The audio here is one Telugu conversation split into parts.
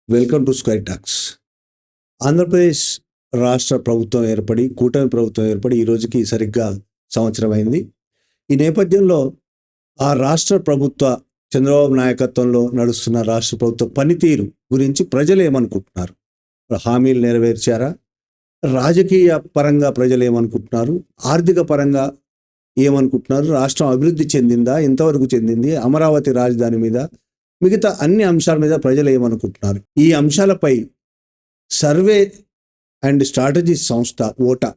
Welcome to sky talks. Andhra Pradesh రాష్ట్ర ప్రభుత్వం ఏర్పడి, కూటమి ప్రభుత్వం ఏర్పడి ఈ రోజుకి సరిగ్గా సంవత్సరం అయింది. ఈ నేపథ్యంలో ఆ రాష్ట్ర ప్రభుత్వ చంద్రబాబు నాయకత్వంలో నడుస్తున్న రాష్ట్ర ప్రభుత్వ పనితీరు గురించి ప్రజలు ఏమనుకుంటున్నారు? హామీలు నెరవేర్చారా? రాజకీయ పరంగా ప్రజలు ఏమనుకుంటున్నారు? ఆర్థిక పరంగా ఏమనుకుంటున్నారు? రాష్ట్రం అభివృద్ధి చెందిందా? ఎంతవరకు చెందింది? అమరావతి రాజధాని మీద, మిగతా అన్ని అంశాల మీద ప్రజలు ఏమనుకుంటున్నారు? ఈ అంశాలపై సర్వే అండ్ స్ట్రాటజీ సంస్థ ఓటా,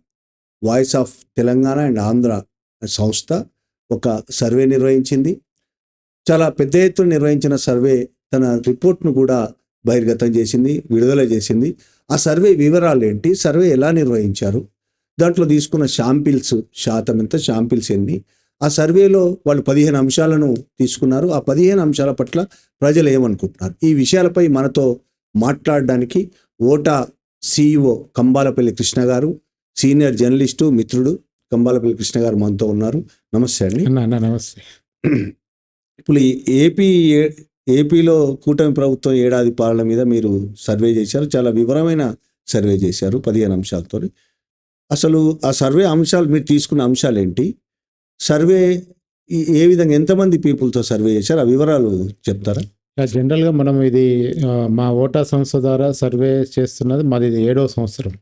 voice of Telangana and Andhra సంస్థ ఒక సర్వే నిర్వహించింది. చాలా పెద్ద ఎత్తున నిర్వహించిన సర్వే తన రిపోర్ట్ను కూడా బహిర్గతం చేసింది, విడుదల చేసింది. ఆ సర్వే వివరాలు ఏంటి, సర్వే ఎలా నిర్వహించారు, దాంట్లో తీసుకున్న శాతం ఎంత, శాంపిల్స్ ఎన్ని, ఆ సర్వేలో వాళ్ళు 15 అంశాలను తీసుకున్నారు. ఆ 15 అంశాల పట్ల ప్రజలు ఏమనుకుంటున్నారు? ఈ విషయాలపై మనతో మాట్లాడడానికి ఓటా CEO కంబాలపల్లి కృష్ణ గారు, సీనియర్ జర్నలిస్టు మిత్రుడు కంబాలపల్లి కృష్ణ గారు మనతో ఉన్నారు. నమస్తే అండి. నమస్తే. ఇప్పుడు ఏపీలో కూటమి ప్రభుత్వం ఏడాది పాలన మీద మీరు సర్వే చేశారు. చాలా వివరమైన సర్వే చేశారు 15 అంశాలతో. అసలు ఆ సర్వే అంశాలు, మీరు తీసుకున్న అంశాలు ఏంటి? సర్వే ఏ విధంగా, ఎంతమంది పీపుల్తో సర్వే చేశారు? ఆ వివరాలు చెప్తారా? జనరల్గా మనం ఇది మా ఓటా సంస్థ ద్వారా సర్వే చేస్తున్నది మాది 7వ సంవత్సరం.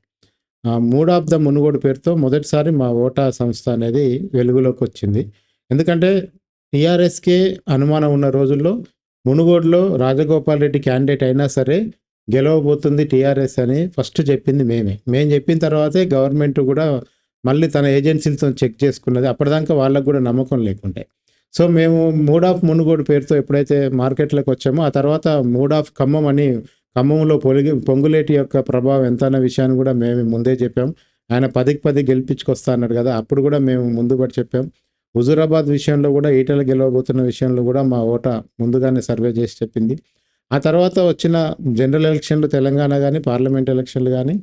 మూడ్ ఆఫ్ ద మునుగోడు పేరుతో మొదటిసారి మా ఓటా సంస్థ అనేది వెలుగులోకి వచ్చింది. ఎందుకంటే టీఆర్ఎస్కే అనుమానం ఉన్న రోజుల్లో మునుగోడులో రాజగోపాల్ రెడ్డి క్యాండిడేట్ అయినా సరే గెలవబోతుంది టీఆర్ఎస్ అని ఫస్ట్ చెప్పింది మేము చెప్పిన తర్వాతే గవర్నమెంట్ కూడా మళ్ళీ తన ఏజెన్సీలతో చెక్ చేసుకున్నది. అప్పటిదాకా వాళ్ళకు కూడా నమ్మకం లేకుండే. సో మేము మూడ్ ఆఫ్ మునుగోడు పేరుతో ఎప్పుడైతే మార్కెట్లోకి వచ్చామో, ఆ తర్వాత మూడ్ ఆఫ్ ఖమ్మం అని, ఖమ్మంలో పొంగులేటి యొక్క ప్రభావం ఎంత అన్న విషయాన్ని కూడా మేము ముందే చెప్పాం. ఆయన 10కి 10 గెలిపించుకొస్తా అన్నాడు కదా, అప్పుడు కూడా మేము ముందుపడి చెప్పాం. హుజూరాబాద్ విషయంలో కూడా, ఈటెల గెలవబోతున్న విషయంలో కూడా మా ఓటా ముందుగానే సర్వే చేసి చెప్పింది. ఆ తర్వాత వచ్చిన జనరల్ ఎలక్షన్లు తెలంగాణ కానీ, పార్లమెంట్ ఎలక్షన్లు కానీ,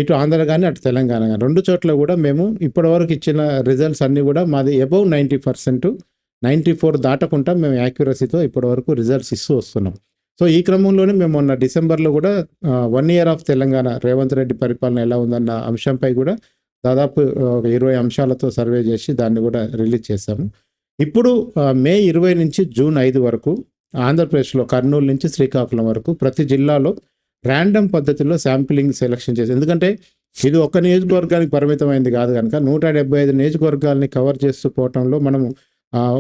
ఇటు ఆంధ్ర కానీ అటు తెలంగాణ కానీ, 2 చోట్ల కూడా మేము ఇప్పటివరకు ఇచ్చిన రిజల్ట్స్ అన్నీ కూడా మాది అబౌవ్ 90%, 94 దాటకుండా మేము యాక్యురసీతో ఇప్పటివరకు రిజల్ట్స్ ఇస్తూ వస్తున్నాం. సో ఈ క్రమంలోనే మేము మొన్న డిసెంబర్లో కూడా 1 year ఆఫ్ తెలంగాణ రేవంత్ రెడ్డి పరిపాలన ఎలా ఉందన్న అంశంపై కూడా దాదాపు 20 అంశాలతో సర్వే చేసి దాన్ని కూడా రిలీజ్ చేశాము. ఇప్పుడు మే 20 నుంచి జూన్ 5 వరకు ఆంధ్రప్రదేశ్లో కర్నూలు నుంచి శ్రీకాకుళం వరకు ప్రతి జిల్లాలో ర్యాండమ్ పద్ధతిలో శాంపిలింగ్ సెలెక్షన్ చేసి, ఎందుకంటే ఇది ఒక్క నియోజకవర్గానికి పరిమితమైంది కాదు కనుక 175 నియోజకవర్గాలని కవర్ చేస్తూ పోవటంలో మనము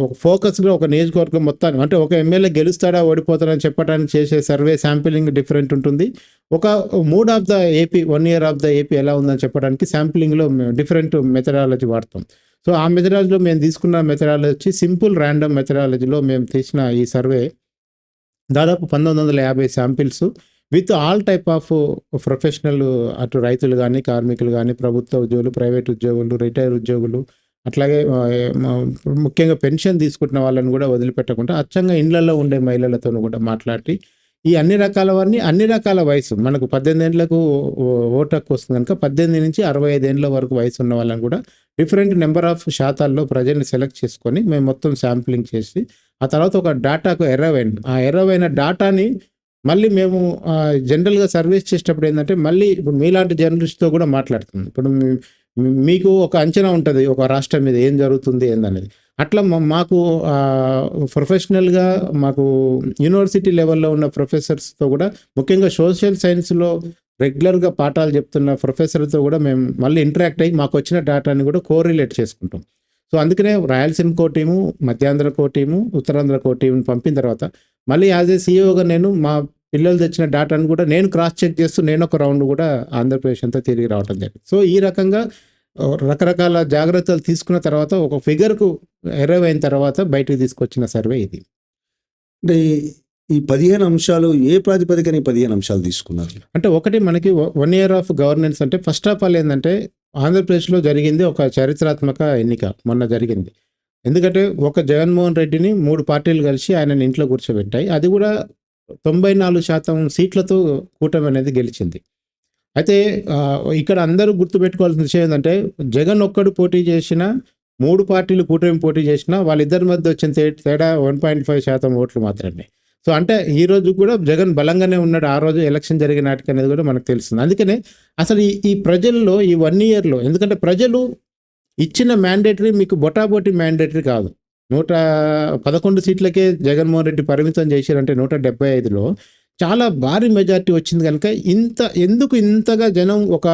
ఒక ఫోకస్గా ఒక నియోజకవర్గం మొత్తాన్ని, అంటే ఒక ఎమ్మెల్యే గెలుస్తాడా ఓడిపోతాడని చెప్పడానికి చేసే సర్వే శాంపిలింగ్ డిఫరెంట్ ఉంటుంది. ఒక mood of the AP, 1 year of the AP ఎలా ఉందని చెప్పడానికి శాంపిలింగ్లో డిఫరెంట్ మెథడాలజీ వాడతాం. సో ఆ మెథడాలజీలో మేము తీసుకున్న మెథడాలజీ వచ్చి సింపుల్ ర్యాండమ్ మెథడాలజీలో మేము తీసిన ఈ సర్వే దాదాపు 1950 samples with all type of professional, అటు రైతులు కానీ, కార్మికులు కానీ, ప్రభుత్వ ఉద్యోగులు, ప్రైవేట్ ఉద్యోగులు, రిటైర్ ఉద్యోగులు, అట్లాగే ముఖ్యంగా పెన్షన్ తీసుకుంటున్న వాళ్ళని కూడా వదిలిపెట్టకుండా అచ్చంగా ఇండ్లలో ఉండే మహిళలతో కూడా మాట్లాడి ఈ అన్ని రకాల వారిని, అన్ని రకాల వయసు, మనకు 18 ఏళ్లకు ఓటు హక్కు వస్తుంది కనుక 18 నుంచి 65 ఏళ్ళ వరకు వయసు ఉన్న వాళ్ళని కూడా డిఫరెంట్ నెంబర్ ఆఫ్ శాతాల్లో ప్రజల్ని సెలెక్ట్ చేసుకొని మేము మొత్తం శాంప్లింగ్ చేసి, ఆ తర్వాత ఒక డేటాకు ఎర్రవైన డేటాని మళ్ళీ మేము జనరల్గా సర్వీస్ చేసేటప్పుడు ఏంటంటే, మళ్ళీ ఇప్పుడు మీలాంటి జర్నలిస్ట్తో కూడా మాట్లాడుతుంది. ఇప్పుడు మీకు ఒక అంచనా ఉంటుంది ఒక రాష్ట్రం మీద ఏం జరుగుతుంది ఏందనేది. అట్లా మాకు ప్రొఫెషనల్గా, మాకు యూనివర్సిటీ లెవెల్లో ఉన్న ప్రొఫెసర్స్తో కూడా, ముఖ్యంగా సోషల్ సైన్స్లో రెగ్యులర్గా పాఠాలు చెప్తున్న ప్రొఫెసర్తో కూడా మేము మళ్ళీ ఇంటరాక్ట్ అయ్యి మాకు వచ్చిన డేటాని కూడా కోరిలేట్ చేసుకుంటాం. సో అందుకనే రాయలసీమకో టీము, మధ్యాంధ్రకో టీము, ఉత్తరాంధ్రకో టీముని పంపిన తర్వాత మళ్ళీ యాజ్ ఏ సీఈఓగా నేను మా పిల్లలు తెచ్చిన డేటాను కూడా నేను క్రాస్ చెక్ చేస్తూ నేను ఒక రౌండ్ కూడా ఆంధ్రప్రదేశ్ అంతా తిరిగి రావడం జరిగింది. సో ఈ రకంగా రకరకాల జాగ్రత్తలు తీసుకున్న తర్వాత ఒక ఫిగర్కు ఎరవైన తర్వాత బయటకు తీసుకొచ్చిన సర్వే ఇది. అంటే ఈ 15 అంశాలు ఏ ప్రాతిపదికన 15 అంశాలు తీసుకున్నారు? అంటే ఒకటి, మనకి 1 year ఆఫ్ గవర్నెన్స్ అంటే ఫస్ట్ ఆఫ్ ఆల్ ఏంటంటే, ఆంధ్రప్రదేశ్లో జరిగింది ఒక చారిత్రాత్మక ఎన్నిక మొన్న జరిగింది. ఎందుకంటే ఒక జగన్మోహన్ రెడ్డిని 3 పార్టీలు కలిసి ఆయనని ఇంట్లో కూర్చోబెట్టాయి. అది కూడా 94% సీట్లతో కూటమి అనేది గెలిచింది. అయితే ఇక్కడ అందరూ గుర్తుపెట్టుకోవాల్సిన విషయం ఏంటంటే, జగన్ ఒక్కడు పోటీ చేసిన, 3 పార్టీలు కూటమి పోటీ చేసినా వాళ్ళిద్దరి మధ్య వచ్చిన తేడా 1.5% ఓట్లు మాత్రమే. సో అంటే ఈ రోజు కూడా జగన్ బలంగానే ఉన్నాడు. ఆ రోజు ఎలక్షన్ జరిగిన నాటికి అనేది కూడా మనకు తెలుస్తుంది. అందుకనే అసలు ఈ ప్రజల్లో ఈ 1 ఇయర్‌లో ఎందుకంటే ప్రజలు ఇచ్చిన మ్యాండేటరీ మీకు బొటాబొటి మ్యాండేటరీ కాదు. 111 సీట్లకే జగన్మోహన్ రెడ్డి పరిమితం చేశారంటే 175లో చాలా భారీ మెజారిటీ వచ్చింది కనుక ఎందుకు ఇంతగా జనం ఒక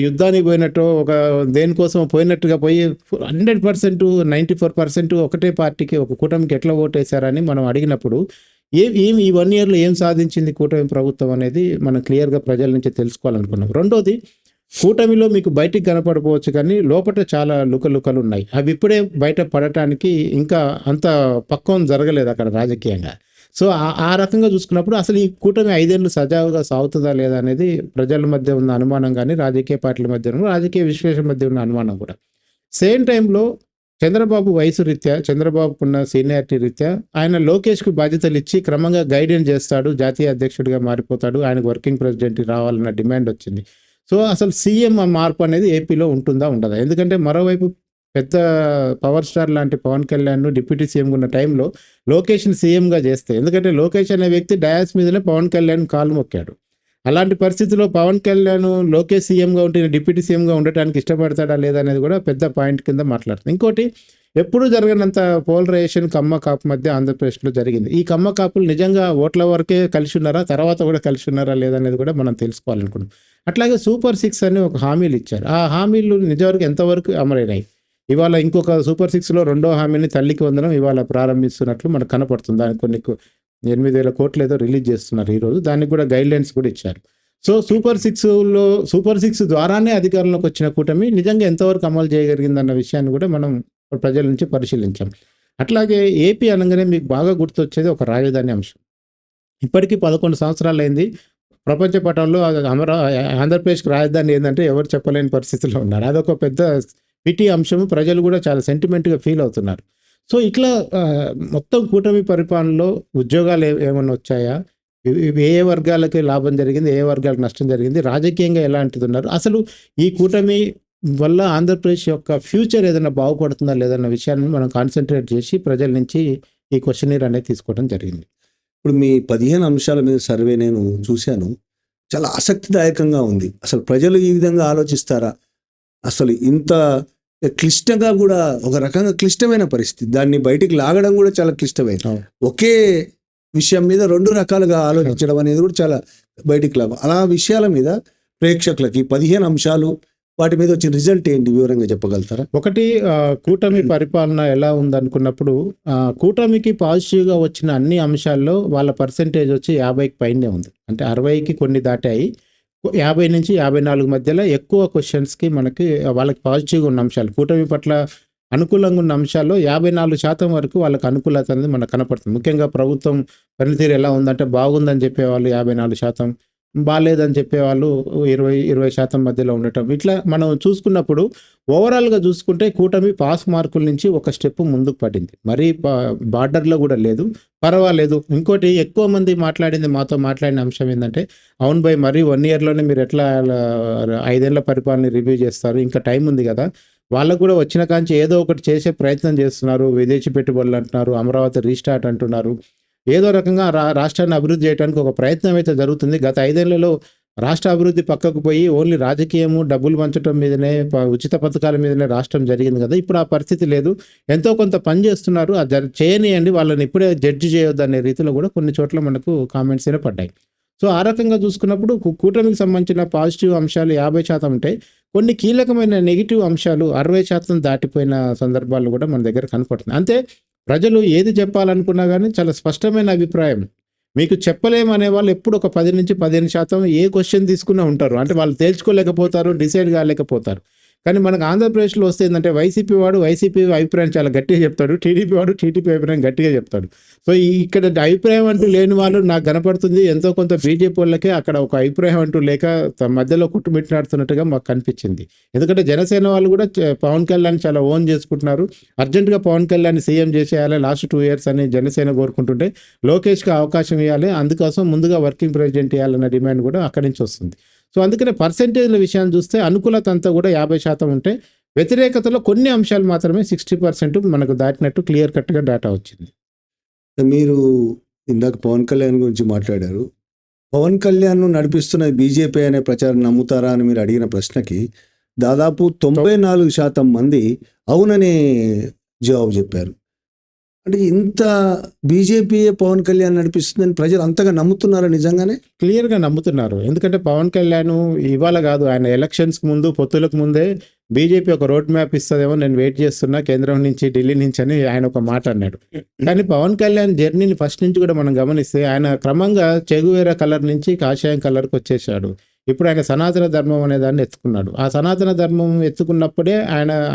యుద్ధానికి పోయినట్టు ఒక దేనికోసం పోయినట్టుగా పోయి 100% 94% ఒకటే పార్టీకి ఒక కూటమికి ఎట్లా ఓటేశారని మనం అడిగినప్పుడు ఏం ఈ 1 ఇయర్‌లో ఏం సాధించింది కూటమి ప్రభుత్వం అనేది మనం క్లియర్‌గా ప్రజల నుంచి తెలుసుకోవాలనుకున్నాం. రెండోది కూటమిలో మీకు బయటికి కనపడకపోవచ్చు కానీ లోపట చాలా లుకలుకలు ఉన్నాయి. అవి ఇప్పుడే బయట పడటానికి ఇంకా అంత పక్వం జరగలేదు అక్కడ రాజకీయంగా. సో ఆ రకంగా చూసుకున్నప్పుడు అసలు ఈ కూటమి 5 ఏళ్ళు సజావుగా సాగుతుందా లేదా అనేది ప్రజల మధ్య ఉన్న అనుమానం కానీ రాజకీయ పార్టీల మధ్య రాజకీయ విశ్లేషణ మధ్య ఉన్న అనుమానం కూడా. సేమ్ టైంలో చంద్రబాబు వయసు రీత్యా చంద్రబాబుకున్న సీనియారిటీ రీత్యా ఆయన లోకేష్కు బాధ్యతలు ఇచ్చి క్రమంగా గైడెన్స్ చేస్తాడు, జాతీయ అధ్యక్షుడిగా మారిపోతాడు, ఆయనకు వర్కింగ్ ప్రెసిడెంట్ రావాలన్న డిమాండ్ వచ్చింది. సో అసలు సీఎం మార్పు అనేది ఏపీలో ఉంటుందా ఉండదా? ఎందుకంటే మరోవైపు పెద్ద పవర్ స్టార్ లాంటి పవన్ కళ్యాణ్ డిప్యూటీ సీఎంగా ఉన్న టైంలో లోకేష్ని సీఎంగా చేస్తే, ఎందుకంటే లోకేష్ అనే వ్యక్తి డయాస్ మీదనే పవన్ కళ్యాణ్ కాలు మొక్కాడు. అలాంటి పరిస్థితిలో పవన్ కళ్యాణ్ లోకేష్ సీఎంగా ఉంటే డిప్యూటీ సీఎంగా ఉండటానికి ఇష్టపడతాడా లేదా అనేది కూడా పెద్ద పాయింట్ కింద మాట్లాడుతుంది. ఇంకోటి ఎప్పుడు జరగనంత పోలరైజేషన్ కమ్మ కాపు మధ్య ఆంధ్రప్రదేశ్లో జరిగింది. ఈ కమ్మ కాపులు నిజంగా ఓట్ల వరకే కలిసి ఉన్నారా, తర్వాత కూడా కలిసి ఉన్నారా లేదనేది కూడా మనం తెలుసుకోవాలనుకున్నాం. అట్లాగే సూపర్ 6 అని ఒక హామీలు ఇచ్చారు. ఆ హామీలు నిజవరకు ఎంతవరకు అమలైనాయి? ఇవాళ ఇంకొక సూపర్ 6లో రెండో హామీని తల్లికి వందనం ఇవాళ ప్రారంభిస్తున్నట్లు మనకు కనపడుతుంది. దానికి కొన్ని 8,000 కోట్లు ఏదో రిలీజ్ చేస్తున్నారు ఈరోజు. దానికి కూడా గైడ్లైన్స్ కూడా ఇచ్చారు. సో సూపర్ 6 ద్వారానే అధికారంలోకి వచ్చిన కూటమి నిజంగా ఎంతవరకు అమలు చేయగలిగిందన్న విషయాన్ని కూడా మనం ప్రజల నుంచి పరిశీలించాం. అట్లాగే ఏపీ అనగానే మీకు బాగా గుర్తొచ్చేది ఒక రాజధాని అంశం. ఇప్పటికీ 11 సంవత్సరాలు అయింది. ప్రపంచ పటంలో ఆంధ్రప్రదేశ్కి రాజధాని ఏంటంటే ఎవరు చెప్పలేని పరిస్థితిలో ఉన్నారు. అదొక పెద్ద పిటి అంశము. ప్రజలు కూడా చాలా సెంటిమెంట్గా ఫీల్ అవుతున్నారు. సో ఇట్లా మొత్తం కూటమి పరిపాలనలో ఉద్యోగాలు ఏమన్నా వచ్చాయా, ఏ వర్గాలకి లాభం జరిగింది, ఏ వర్గాలకు నష్టం జరిగింది, రాజకీయంగా ఎలాంటిది ఉన్నారు, అసలు ఈ కూటమి వల్ల ఆంధ్రప్రదేశ్ యొక్క ఫ్యూచర్ ఏదైనా బాగుపడుతుందా లేదన్న విషయాన్ని మనం కాన్సన్ట్రేట్ చేసి ప్రజల నుంచి ఈ క్వశ్చనీర్ అనేది తీసుకోవడం జరిగింది. ఇప్పుడు మీ 15 అంశాల మీద సర్వే నేను చూశాను. చాలా ఆసక్తిదాయకంగా ఉంది. అసలు ప్రజలు ఈ విధంగా ఆలోచిస్తారా? అసలు ఇంత క్లిష్టంగా కూడా ఒక రకంగా క్లిష్టమైన పరిస్థితి, దాన్ని బయటికి లాగడం కూడా చాలా క్లిష్టమైంది. ఒకే విషయం మీద 2 రకాలుగా ఆలోచించడం అనేది కూడా చాలా బయటికి లాభం. అలా విషయాల మీద ప్రేక్షకులకి 15 అంశాలు, వాటి మీద వచ్చిన రిజల్ట్ ఏంటి వివరంగా చెప్పగలుగుతారా? ఒకటి, కూటమి పరిపాలన ఎలా ఉందనుకున్నప్పుడు కూటమికి పాజిటివ్గా వచ్చిన అన్ని అంశాల్లో వాళ్ళ పర్సెంటేజ్ వచ్చి 50కి పైనే ఉంది. అంటే 60కి కొన్ని దాటాయి. 50 నుంచి 54 మధ్యలో ఎక్కువ క్వశ్చన్స్కి మనకి వాళ్ళకి పాజిటివ్గా ఉన్న అంశాలు, కూటమి పట్ల అనుకూలంగా ఉన్న అంశాల్లో 54% వరకు వాళ్ళకి అనుకూలత అనేది మనకు కనపడుతుంది. ముఖ్యంగా ప్రభుత్వం పనితీరు ఎలా ఉందంటే బాగుందని చెప్పేవాళ్ళు 54%, బాగాలేదని చెప్పేవాళ్ళు 20% మధ్యలో ఉండటం. ఇట్లా మనం చూసుకున్నప్పుడు ఓవరాల్గా చూసుకుంటే కూటమి పాస్ మార్కుల నుంచి ఒక స్టెప్ ముందుకు పడింది. మరీ బార్డర్లో కూడా లేదు, పర్వాలేదు. ఇంకోటి ఎక్కువ మంది మాతో మాట్లాడిన అంశం ఏంటంటే, అవును భయ్, మరీ 1 ఇయర్లోనే మీరు ఎట్లా 5 ఏళ్ల పరిపాలన రివ్యూ చేస్తారు, ఇంకా టైం ఉంది కదా, వాళ్ళకు కూడా వచ్చిన కాంచి ఏదో ఒకటి చేసే ప్రయత్నం చేస్తున్నారు, విదేశీ పెట్టుబడులు అంటున్నారు, అమరావతి రీస్టార్ట్ అంటున్నారు, ఏదో రకంగా రాష్ట్రాన్ని అభివృద్ధి చేయడానికి ఒక ప్రయత్నం అయితే జరుగుతుంది. గత 5 ఏళ్లలో రాష్ట్ర అభివృద్ధి పక్కకు పోయి ఓన్లీ రాజకీయము, డబ్బులు పంచడం మీదనే, ఉచిత పథకాల మీదనే రాష్ట్రం జరిగింది కదా. ఇప్పుడు ఆ పరిస్థితి లేదు, ఎంతో కొంత పని చేస్తున్నారు, చేయనియండి, వాళ్ళని ఇప్పుడే జడ్జి చేయొద్దు అనే రీతిలో కూడా కొన్ని చోట్ల మనకు కామెంట్స్ అయినా పడ్డాయి. సో ఆ రకంగా చూసుకున్నప్పుడు కూటమికి సంబంధించిన పాజిటివ్ అంశాలు 50% ఉంటాయి. కొన్ని కీలకమైన నెగిటివ్ అంశాలు 60% దాటిపోయిన సందర్భాలు కూడా మన దగ్గర కనపడుతుంది. అంతే, ప్రజలు ఏది చెప్పాలనుకున్నా కానీ చాలా స్పష్టమైన అభిప్రాయం. మీకు చెప్పలేమనే వాళ్ళు ఎప్పుడు ఒక 10 నుంచి 15% ఏ క్వశ్చన్ తీసుకున్నా ఉంటారు. అంటే వాళ్ళు తేల్చుకోలేకపోతారు, డిసైడ్ కాలేకపోతారు. కానీ మనకు ఆంధ్రప్రదేశ్లో వస్తే ఏంటంటే వైసీపీ వాడు వైసీపీ అభిప్రాయం చాలా గట్టిగా చెప్తాడు, టీడీపీ వాడు టీడీపీ అభిప్రాయం గట్టిగా చెప్తాడు. సో ఇక్కడ అభిప్రాయం అంటూ లేని వాళ్ళు నాకు కనపడుతుంది. ఎంతో కొంత బీజేపీ వాళ్ళకే అక్కడ ఒక అభిప్రాయం అంటూ లేక మధ్యలో కుట్టుమిట్టినాడుతున్నట్టుగా మాకు కనిపించింది. ఎందుకంటే జనసేన వాళ్ళు కూడా పవన్ కళ్యాణ్ చాలా ఓన్ చేసుకుంటున్నారు. అర్జెంటుగా పవన్ కళ్యాణ్ సీఎం చేసేయాలి లాస్ట్ 2 years అని జనసేన కోరుకుంటుంటే, లోకేష్కి అవకాశం ఇవ్వాలి, అందుకోసం ముందుగా వర్కింగ్ ప్రెసిడెంట్ ఇవ్వాలన్న డిమాండ్ కూడా అక్కడి నుంచి వస్తుంది. సో అందుకనే పర్సెంటేజ్ల విషయాన్ని చూస్తే అనుకూలత అంతా కూడా 50% ఉంటే, వ్యతిరేకతలో కొన్ని అంశాలు మాత్రమే 60% మనకు దాటినట్టు క్లియర్ కట్గా డేటా వచ్చింది. మీరు ఇందాక పవన్ కళ్యాణ్ గురించి మాట్లాడారు. పవన్ కళ్యాణ్ను నడిపిస్తున్న బీజేపీ అనే ప్రచారం నమ్ముతారా అని మీరు అడిగిన ప్రశ్నకి దాదాపు 94% మంది అవుననే జవాబు చెప్పారు. అంటే ఇంత బీజేపీయే పవన్ కళ్యాణ్ నడిపిస్తుందని ప్రజలు అంతగా నమ్ముతున్నారా నిజంగానే? క్లియర్గా నమ్ముతున్నారు. ఎందుకంటే పవన్ కళ్యాణ్ ఇవాళ కాదు, ఆయన ఎలక్షన్స్కి ముందు, పొత్తులకు ముందే బీజేపీ ఒక రోడ్ మ్యాప్ ఇస్తుందేమో, నేను వెయిట్ చేస్తున్నా కేంద్రం నుంచి, ఢిల్లీ నుంచి అని ఆయన ఒక మాట అన్నాడు. కానీ పవన్ కళ్యాణ్ జర్నీని ఫస్ట్ నుంచి కూడా మనం గమనిస్తే ఆయన క్రమంగా చెగువేరా కలర్ నుంచి కాషాయం కలర్కి వచ్చేసాడు. ఇప్పుడు ఆయన సనాతన ధర్మం అనే దాన్ని ఎత్తుకున్నాడు. ఆ సనాతన ధర్మం ఎత్తుకున్నప్పుడే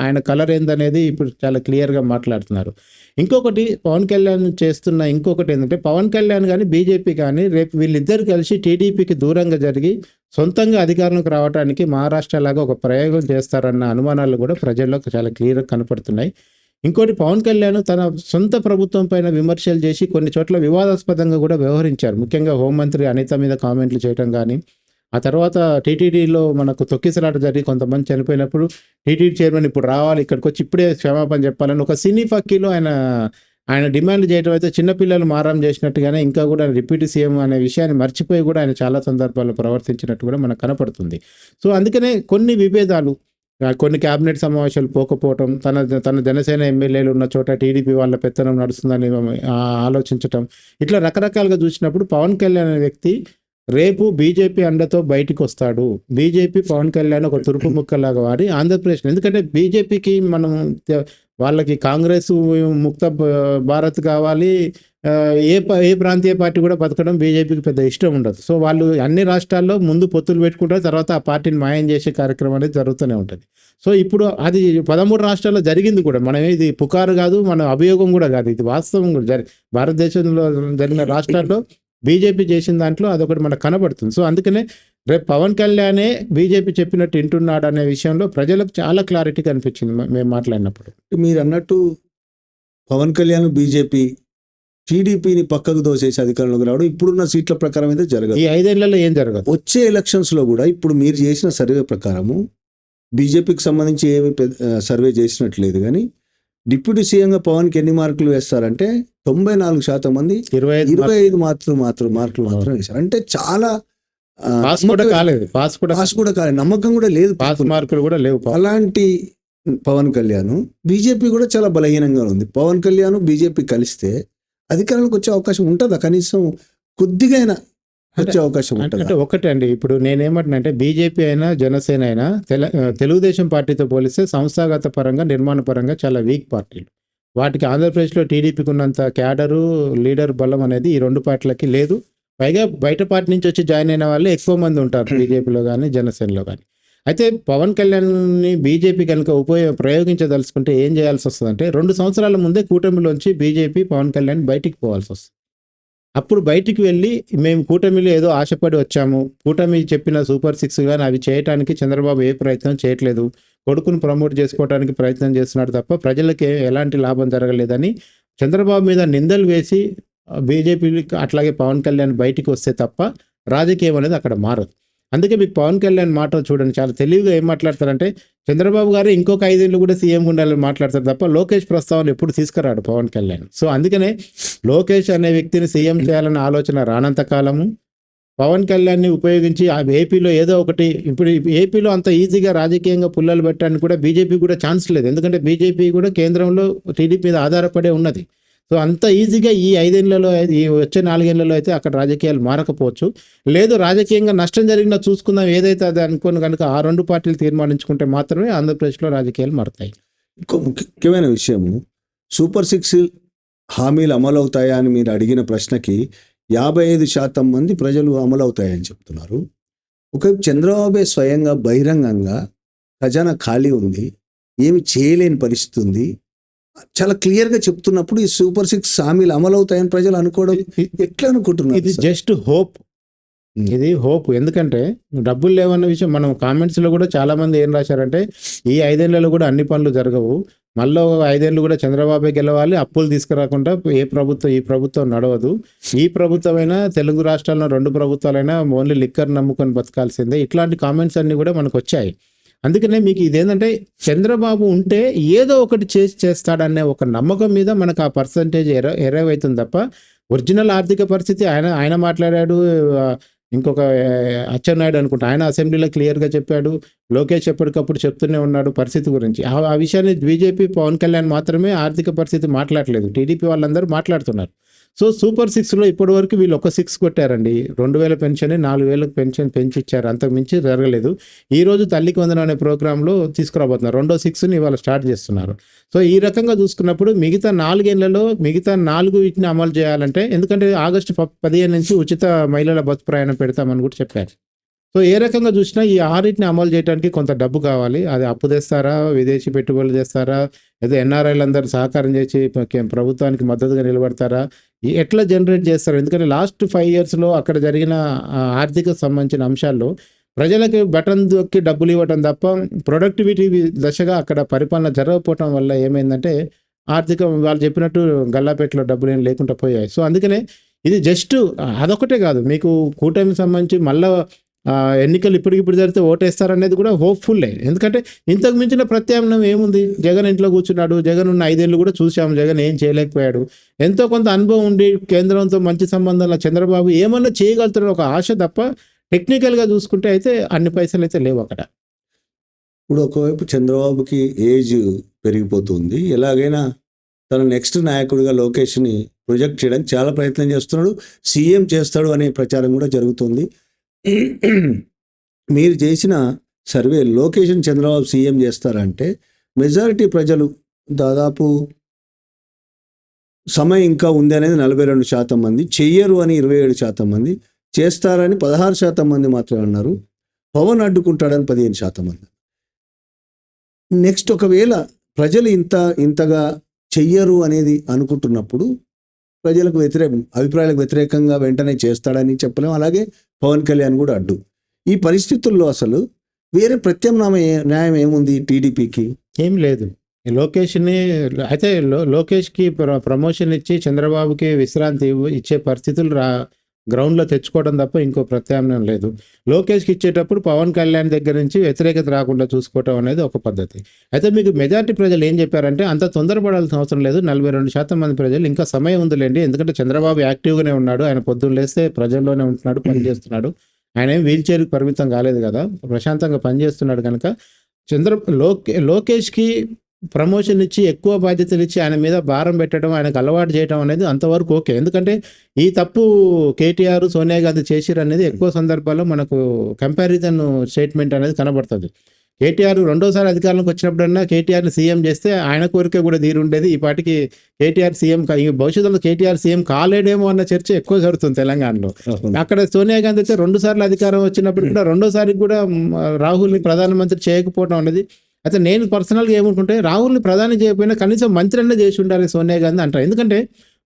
ఆయన కలర్ ఏందనేది ఇప్పుడు చాలా క్లియర్గా మాట్లాడుతున్నారు. ఇంకొకటి పవన్ కళ్యాణ్ చేస్తున్న ఇంకొకటి ఏంటంటే, పవన్ కళ్యాణ్ కానీ బీజేపీ కానీ రేపు వీళ్ళిద్దరు కలిసి టీడీపీకి దూరంగా జరిగి సొంతంగా అధికారంలోకి రావడానికి మహారాష్ట్ర లాగా ఒక ప్రయోగం చేస్తారన్న అనుమానాలు కూడా ప్రజల్లో చాలా క్లియర్గా కనపడుతున్నాయి. ఇంకోటి, పవన్ కళ్యాణ్ తన సొంత ప్రభుత్వం పైన విమర్శలు చేసి కొన్ని చోట్ల వివాదాస్పదంగా కూడా వ్యవహరించారు. ముఖ్యంగా హోంమంత్రి అనిత మీద కామెంట్లు చేయడం కానీ, ఆ తర్వాత టీటీడీలో మనకు తొక్కిసలాట జరిగి కొంతమంది చనిపోయినప్పుడు టీటీడీ చైర్మన్ ఇప్పుడు రావాలి, ఇక్కడికి వచ్చి ఇప్పుడే క్షమాపణ చెప్పాలని ఒక సినీ ఫక్కీలో ఆయన డిమాండ్ చేయడం అయితే చిన్నపిల్లలు మారం చేసినట్టుగానే ఇంకా కూడా డిప్యూటీ సీఎం అనే విషయాన్ని మర్చిపోయి కూడా ఆయన చాలా సందర్భాల్లో ప్రవర్తించినట్టు కూడా మనకు కనపడుతుంది. సో అందుకనే కొన్ని విభేదాలు, కొన్ని క్యాబినెట్ సమావేశాలు పోకపోవటం, తన జనసేన ఎమ్మెల్యేలు ఉన్న చోట టీడీపీ వాళ్ళ పెత్తనం నడుస్తుందని ఆలోచించటం, ఇట్లా రకరకాలుగా చూసినప్పుడు పవన్ కళ్యాణ్ అనే వ్యక్తి రేపు బీజేపీ అండతో బయటికి వస్తాడు. బీజేపీ పవన్ కళ్యాణ్ ఒక తురుపు ముక్కలాగా వాడి ఆంధ్రప్రదేశ్, ఎందుకంటే బీజేపీకి మనం వాళ్ళకి కాంగ్రెస్ ముక్త భారత్ కావాలి, ఏ ప్రాంతీయ పార్టీ కూడా బతకడం బీజేపీకి పెద్ద ఇష్టం ఉండదు. సో వాళ్ళు అన్ని రాష్ట్రాల్లో ముందు పొత్తులు పెట్టుకుంటారు, తర్వాత ఆ పార్టీని మాయం చేసే కార్యక్రమం అనేది జరుగుతూనే ఉంటుంది. సో ఇప్పుడు అది 13 రాష్ట్రాల్లో జరిగింది కూడా, మనం ఇది పుకారు కాదు, మన అభియోగం కూడా కాదు, ఇది వాస్తవం కూడా భారతదేశంలో జరిగిన రాష్ట్రాల్లో బీజేపీ చేసిన దాంట్లో అదొకటి మనకు కనబడుతుంది. సో అందుకనే రేపు పవన్ కళ్యాణే బీజేపీ చెప్పినట్టు వింటున్నాడు అనే విషయంలో ప్రజలకు చాలా క్లారిటీ కనిపించింది మేము మాట్లాడినప్పుడు. మీరు అన్నట్టు పవన్ కళ్యాణ్ బీజేపీ టీడీపీని పక్కకు దోసేసి అధికారంలోకి రావడం ఇప్పుడున్న సీట్ల ప్రకారం అయితే జరగదు. ఈ 5 ఏళ్లలో ఏం జరగదు. వచ్చే ఎలక్షన్స్లో కూడా ఇప్పుడు మీరు చేసిన సర్వే ప్రకారము బీజేపీకి సంబంధించి ఏమి సర్వే చేసినట్లేదు, కానీ డిప్యూటీ సీఎంగా పవన్కి ఎన్ని మార్కులు వేస్తారంటే 94% మంది 25 మార్కులు మాత్రం వేశారు. అంటే చాలా పాస్ కూడా కాలేదు, నమ్మకం కూడా లేదు, పాస్ మార్కులు కూడా లేవు. అలాంటి పవన్ కళ్యాణ్ బీజేపీ కూడా చాలా బలహీనంగా ఉంది. పవన్ కళ్యాణ్ బీజేపీ కలిస్తే అధికారంలోకి వచ్చే అవకాశం ఉంటుందా? కనీసం కొద్దిగా వచ్చే అవకాశం ఉంటుంది. అంటే ఒకటి అండి, ఇప్పుడు నేనేమంటున్నా, బీజేపీ అయినా జనసేన అయినా తెలుగుదేశం పార్టీతో పోలిస్తే సంస్థాగత పరంగా, నిర్మాణ పరంగా చాలా వీక్ పార్టీలు. వాటికి ఆంధ్రప్రదేశ్లో టీడీపీకి ఉన్నంత క్యాడరు, లీడర్ బలం అనేది ఈ రెండు పార్టీలకి లేదు. పైగా బయట పార్టీ నుంచి వచ్చి జాయిన్ అయిన వాళ్ళు ఎక్కువ మంది ఉంటారు బీజేపీలో కానీ జనసేనలో కానీ. అయితే పవన్ కళ్యాణ్ని బీజేపీ కనుక ప్రయోగించదలుచుకుంటే ఏం చేయాల్సి వస్తుందంటే, 2 సంవత్సరాల ముందే కూటమిలోంచి బీజేపీ పవన్ కళ్యాణ్ బయటికి పోవాల్సి వస్తుంది. అప్పుడు బయటికి వెళ్ళి మేము కూటమిలో ఏదో ఆశపడి వచ్చాము, కూటమి చెప్పిన సూపర్ 6 కానీ అవి చేయడానికి చంద్రబాబు ఏ ప్రయత్నం చేయట్లేదు, కొడుకును ప్రమోట్ చేసుకోవడానికి ప్రయత్నం చేస్తున్నాడు తప్ప ప్రజలకి ఎలాంటి లాభం జరగలేదని చంద్రబాబు మీద నిందలు వేసి బీజేపీకి అట్లాగే పవన్ కళ్యాణ్ బయటికి వస్తే తప్ప రాజకీయం అనేది అక్కడ మారదు. అందుకే మీకు పవన్ కళ్యాణ్ మాట చూడండి, చాలా తెలివిగా ఏం మాట్లాడతారంటే, చంద్రబాబు గారు ఇంకొక 5 ఏళ్ళు కూడా సీఎం ఉండాలని మాట్లాడతారు తప్ప లోకేష్ ప్రస్తావన ఎప్పుడు తీసుకురాడు పవన్ కళ్యాణ్. సో అందుకనే లోకేష్ అనే వ్యక్తిని సీఎం చేయాలన్న ఆలోచన రానంత కాలము పవన్ కళ్యాణ్ని ఉపయోగించి ఆ ఏపీలో ఏదో ఒకటి, ఇప్పుడు ఏపీలో అంత ఈజీగా రాజకీయంగా పుల్లలు పెట్టడానికి కూడా బీజేపీ కూడా ఛాన్స్ లేదు. ఎందుకంటే బీజేపీ కూడా కేంద్రంలో టీడీపీ మీద ఆధారపడే ఉన్నది. సో అంత ఈజీగా ఈ 5 ఏళ్లలో, ఈ వచ్చే 4 ఏళ్లలో అయితే అక్కడ రాజకీయాలు మారకపోవచ్చు. లేదు రాజకీయంగా నష్టం జరిగినా చూసుకుందాం ఏదైతే అది అనుకోని కనుక ఆ 2 పార్టీలు తీర్మానించుకుంటే మాత్రమే ఆంధ్రప్రదేశ్లో రాజకీయాలు మారుతాయి. ఇంకో ముఖ్యమైన విషయము, సూపర్ 6 హామీలు అమలవుతాయా అని మీరు అడిగిన ప్రశ్నకి 55% మంది ప్రజలు అమలవుతాయని చెప్తున్నారు. ఒకవైపు చంద్రబాబే స్వయంగా బహిరంగంగా ఖజానా ఖాళీ ఉంది, ఏమి చేయలేని పరిస్థితి ఉంది, చాలా క్లియర్గా చెప్తున్నప్పుడు ఈ సూపర్ 6 హామీలు అమలవుతాయని ప్రజలు అనుకోవడం ఎట్లా అనుకుంటున్నారు? ఇది జస్ట్ హోప్, ఇది హోప్. ఎందుకంటే డబ్బులు లేవన్న విషయం మనం కామెంట్స్లో కూడా చాలామంది ఏం రాశారంటే, ఈ 5 ఏళ్లలో కూడా అన్ని పనులు జరగవు, మళ్ళీ 5 ఏళ్ళు కూడా చంద్రబాబే గెలవాలి, అప్పులు తీసుకురాకుండా ఈ ప్రభుత్వం నడవదు, ఈ ప్రభుత్వమైనా తెలుగు రాష్ట్రాల్లో 2 ప్రభుత్వాలైనా ఓన్లీ లిక్కర్ నమ్ముకొని బతకాల్సిందే, ఇట్లాంటి కామెంట్స్ అన్నీ కూడా మనకు వచ్చాయి. అందుకనే మీకు ఇదేంటంటే చంద్రబాబు ఉంటే ఏదో ఒకటి చేస్తాడనే ఒక నమ్మకం మీద మనకు ఆ పర్సంటేజ్ ఎరైవ్ అవుతుంది తప్ప ఒరిజినల్ ఆర్థిక పరిస్థితి ఆయన మాట్లాడాడు. ఇంకొక అచ్చెన్నాయుడు అనుకుంటా, ఆయన అసెంబ్లీలో క్లియర్గా చెప్పాడు. లోకేష్ ఎప్పటికప్పుడు చెప్తూనే ఉన్నాడు పరిస్థితి గురించి. ఆ విషయాన్ని బీజేపీ పవన్ కళ్యాణ్ మాత్రమే ఆర్థిక పరిస్థితి మాట్లాడలేదు, టీడీపీ వాళ్ళందరూ మాట్లాడుతున్నారు. సో సూపర్ 6లో ఇప్పటి వరకు వీళ్ళు ఒక 6 కొట్టారండి. 2000 పెన్షన్ 4000 పెన్షన్ పెంచి ఇచ్చారు, అంతకు మించి జరగలేదు. ఈరోజు తల్లికి వందనం అనే ప్రోగ్రాంలో తీసుకురాబోతున్నారు, రెండో 6ని ఇవాళ స్టార్ట్ చేస్తున్నారు. సో ఈ రకంగా చూసుకున్నప్పుడు మిగతా 4 ఏళ్లలో మిగతా 4 వీటిని అమలు చేయాలంటే, ఎందుకంటే ఆగస్టు 15 నుంచి ఉచిత మహిళల బస్సు ప్రయాణం పెడతామని కూడా చెప్పారు. సో ఏ రకంగా చూసినా ఈ 6ని అమలు చేయడానికి కొంత డబ్బు కావాలి. అది అప్పు తెస్తారా, విదేశీ పెట్టుబడులు చేస్తారా, ఏదో ఎన్ఆర్ఐలు అందరూ సహకారం చేసి ప్రభుత్వానికి మద్దతుగా నిలబడతారా, ఎట్లా జనరేట్ చేస్తారు? ఎందుకంటే లాస్ట్ 5 ఇయర్స్లో అక్కడ జరిగిన ఆర్థిక సంబంధించిన అంశాల్లో ప్రజలకు బటన్ దొక్కి డబ్బులు ఇవ్వటం తప్ప ప్రొడక్టివిటీ దశగా అక్కడ పరిపాలన జరగకపోవటం వల్ల ఏమైందంటే ఆర్థిక వాళ్ళు చెప్పినట్టు గల్లాపేటలో డబ్బులు ఏం లేకుండా పోయాయి. సో అందుకనే ఇది జస్ట్ అదొకటే కాదు, మీకు కూటమికి సంబంధించి మళ్ళీ ఎన్నికలు ఇప్పటికిప్పుడు జరిగితే ఓటేస్తారనేది కూడా హోప్ఫుల్లే. ఎందుకంటే ఇంతకు మించిన ప్రత్యామ్నాయం ఏముంది? జగన్ ఇంట్లో కూర్చున్నాడు, జగన్ ఉన్న 5 ఏళ్ళు కూడా చూసాము, జగన్ ఏం చేయలేకపోయాడు. ఎంతో కొంత అనుభవం ఉండి కేంద్రంతో మంచి సంబంధాల చంద్రబాబు ఏమన్నా చేయగలుగుతారో ఒక ఆశ తప్ప టెక్నికల్గా చూసుకుంటే అయితే అన్ని పైసలు అయితే లేవు అక్కడ. ఇప్పుడు ఒకవైపు చంద్రబాబుకి ఏజ్ పెరిగిపోతుంది, ఎలాగైనా తన నెక్స్ట్ నాయకుడిగా లోకేష్ని ప్రొజెక్ట్ చేయడానికి చాలా ప్రయత్నం చేస్తున్నాడు, సీఎం చేస్తాడు అనే ప్రచారం కూడా జరుగుతుంది. మీరు చేసిన సర్వే లోకేషన్ చంద్రబాబు సీఎం చేస్తారంటే మెజారిటీ ప్రజలు దాదాపు సమయం ఇంకా ఉంది అనేది 42% మంది, చెయ్యరు అని 27% మంది, చేస్తారని 16% మంది మాత్రమే అన్నారు, పవన్ అడ్డుకుంటాడని 15% మంది. నెక్స్ట్ ఒకవేళ ప్రజలు ఇంతగా చెయ్యరు అనేది అనుకుంటున్నప్పుడు ప్రజలకు అభిప్రాయాలకు వ్యతిరేకంగా వెంటనే చేస్తాడని చెప్పలేం, అలాగే పవన్ కళ్యాణ్ కూడా అడ్డు. ఈ పరిస్థితుల్లో అసలు వేరే న్యాయం ఏముంది టీడీపీకి? ఏం లేదు. లోకేష్ని అయితే లోకేష్కి ప్రమోషన్ ఇచ్చి చంద్రబాబుకి విశ్రాంతి ఇచ్చే పరిస్థితులు గ్రౌండ్లో తెచ్చుకోవడం తప్ప ఇంకో ప్రత్యామ్నాయం లేదు. లోకేష్కి ఇచ్చేటప్పుడు పవన్ కళ్యాణ్ దగ్గర నుంచి వ్యతిరేకత రాకుండా చూసుకోవటం అనేది ఒక పద్ధతి. అయితే మీకు మెజారిటీ ప్రజలు ఏం చెప్పారంటే అంత తొందరపడాల్సిన అవసరం లేదు, 42% మంది ప్రజలు ఇంకా సమయం ఉందిలేండి, ఎందుకంటే చంద్రబాబు యాక్టివ్గానే ఉన్నాడు, ఆయన పొద్దున్న లేస్తే ప్రజల్లోనే ఉంటున్నాడు, పనిచేస్తున్నాడు, ఆయన ఏం వీల్ చైర్కి పరిమితం కాలేదు కదా, ప్రశాంతంగా పనిచేస్తున్నాడు కనుక లోకేష్కి ప్రమోషన్ ఇచ్చి ఎక్కువ బాధ్యతలు ఇచ్చి ఆయన మీద భారం పెట్టడం, ఆయనకు అలవాటు చేయడం అనేది అంతవరకు ఓకే. ఎందుకంటే ఈ తప్పు కేటీఆర్ సోనియా గాంధీ చేసిరు అనేది ఎక్కువ సందర్భాల్లో మనకు కంపారిజన్ స్టేట్మెంట్ అనేది కనబడుతుంది. కేటీఆర్ రెండోసారి అధికారంలోకి వచ్చినప్పుడన్నా కేటీఆర్ని సీఎం చేస్తే ఆయన కోరిక కూడా తీరుండేది, ఈ పాటికి కేటీఆర్ సీఎం భవిష్యత్తులో కేటీఆర్ సీఎం కాలేడేమో అన్న చర్చ ఎక్కువ జరుగుతుంది తెలంగాణలో. అక్కడ సోనియా గాంధీ అయితే 2 సార్లు అధికారం వచ్చినప్పుడు కూడా రెండోసారికి కూడా రాహుల్ని ప్రధానమంత్రి చేయకపోవడం అనేది. అయితే నేను పర్సనల్గా ఏమనుకుంటే రాహుల్ని ప్రధాని చేయకపోయినా కనీసం మంత్రి అన్న చేసి ఉండాలి సోనియా గాంధీ అంటారు. ఎందుకంటే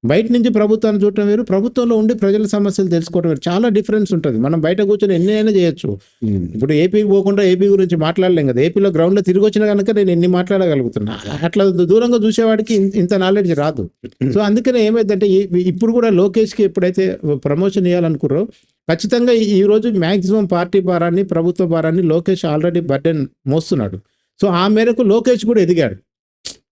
బయట నుంచి ప్రభుత్వాన్ని చూడటం వేరు, ప్రభుత్వంలో ఉండి ప్రజల సమస్యలు తెలుసుకోవడం వేరు, చాలా డిఫరెన్స్ ఉంటుంది. మనం బయట కూర్చొని ఎన్ని అయినా చేయొచ్చు. ఇప్పుడు ఏపీకి పోకుండా ఏపీ గురించి మాట్లాడలేం కదా, ఏపీలో గ్రౌండ్లో తిరిగి వచ్చిన కనుక నేను ఎన్ని మాట్లాడగలుగుతున్నా, అట్లా దూరంగా చూసేవాడికి ఇంత నాలెడ్జ్ రాదు. సో అందుకనే ఏమైందంటే ఇప్పుడు కూడా లోకేష్కి ఎప్పుడైతే ప్రమోషన్ ఇవ్వాలనుకున్నారో ఖచ్చితంగా ఈరోజు మ్యాక్సిమం పార్టీ భారాన్ని, ప్రభుత్వ భారాన్ని లోకేష్ ఆల్రెడీ బర్డెన్ మోస్తున్నాడు. సో ఆ మేరకు లోకేష్ కూడా ఎదిగాడు.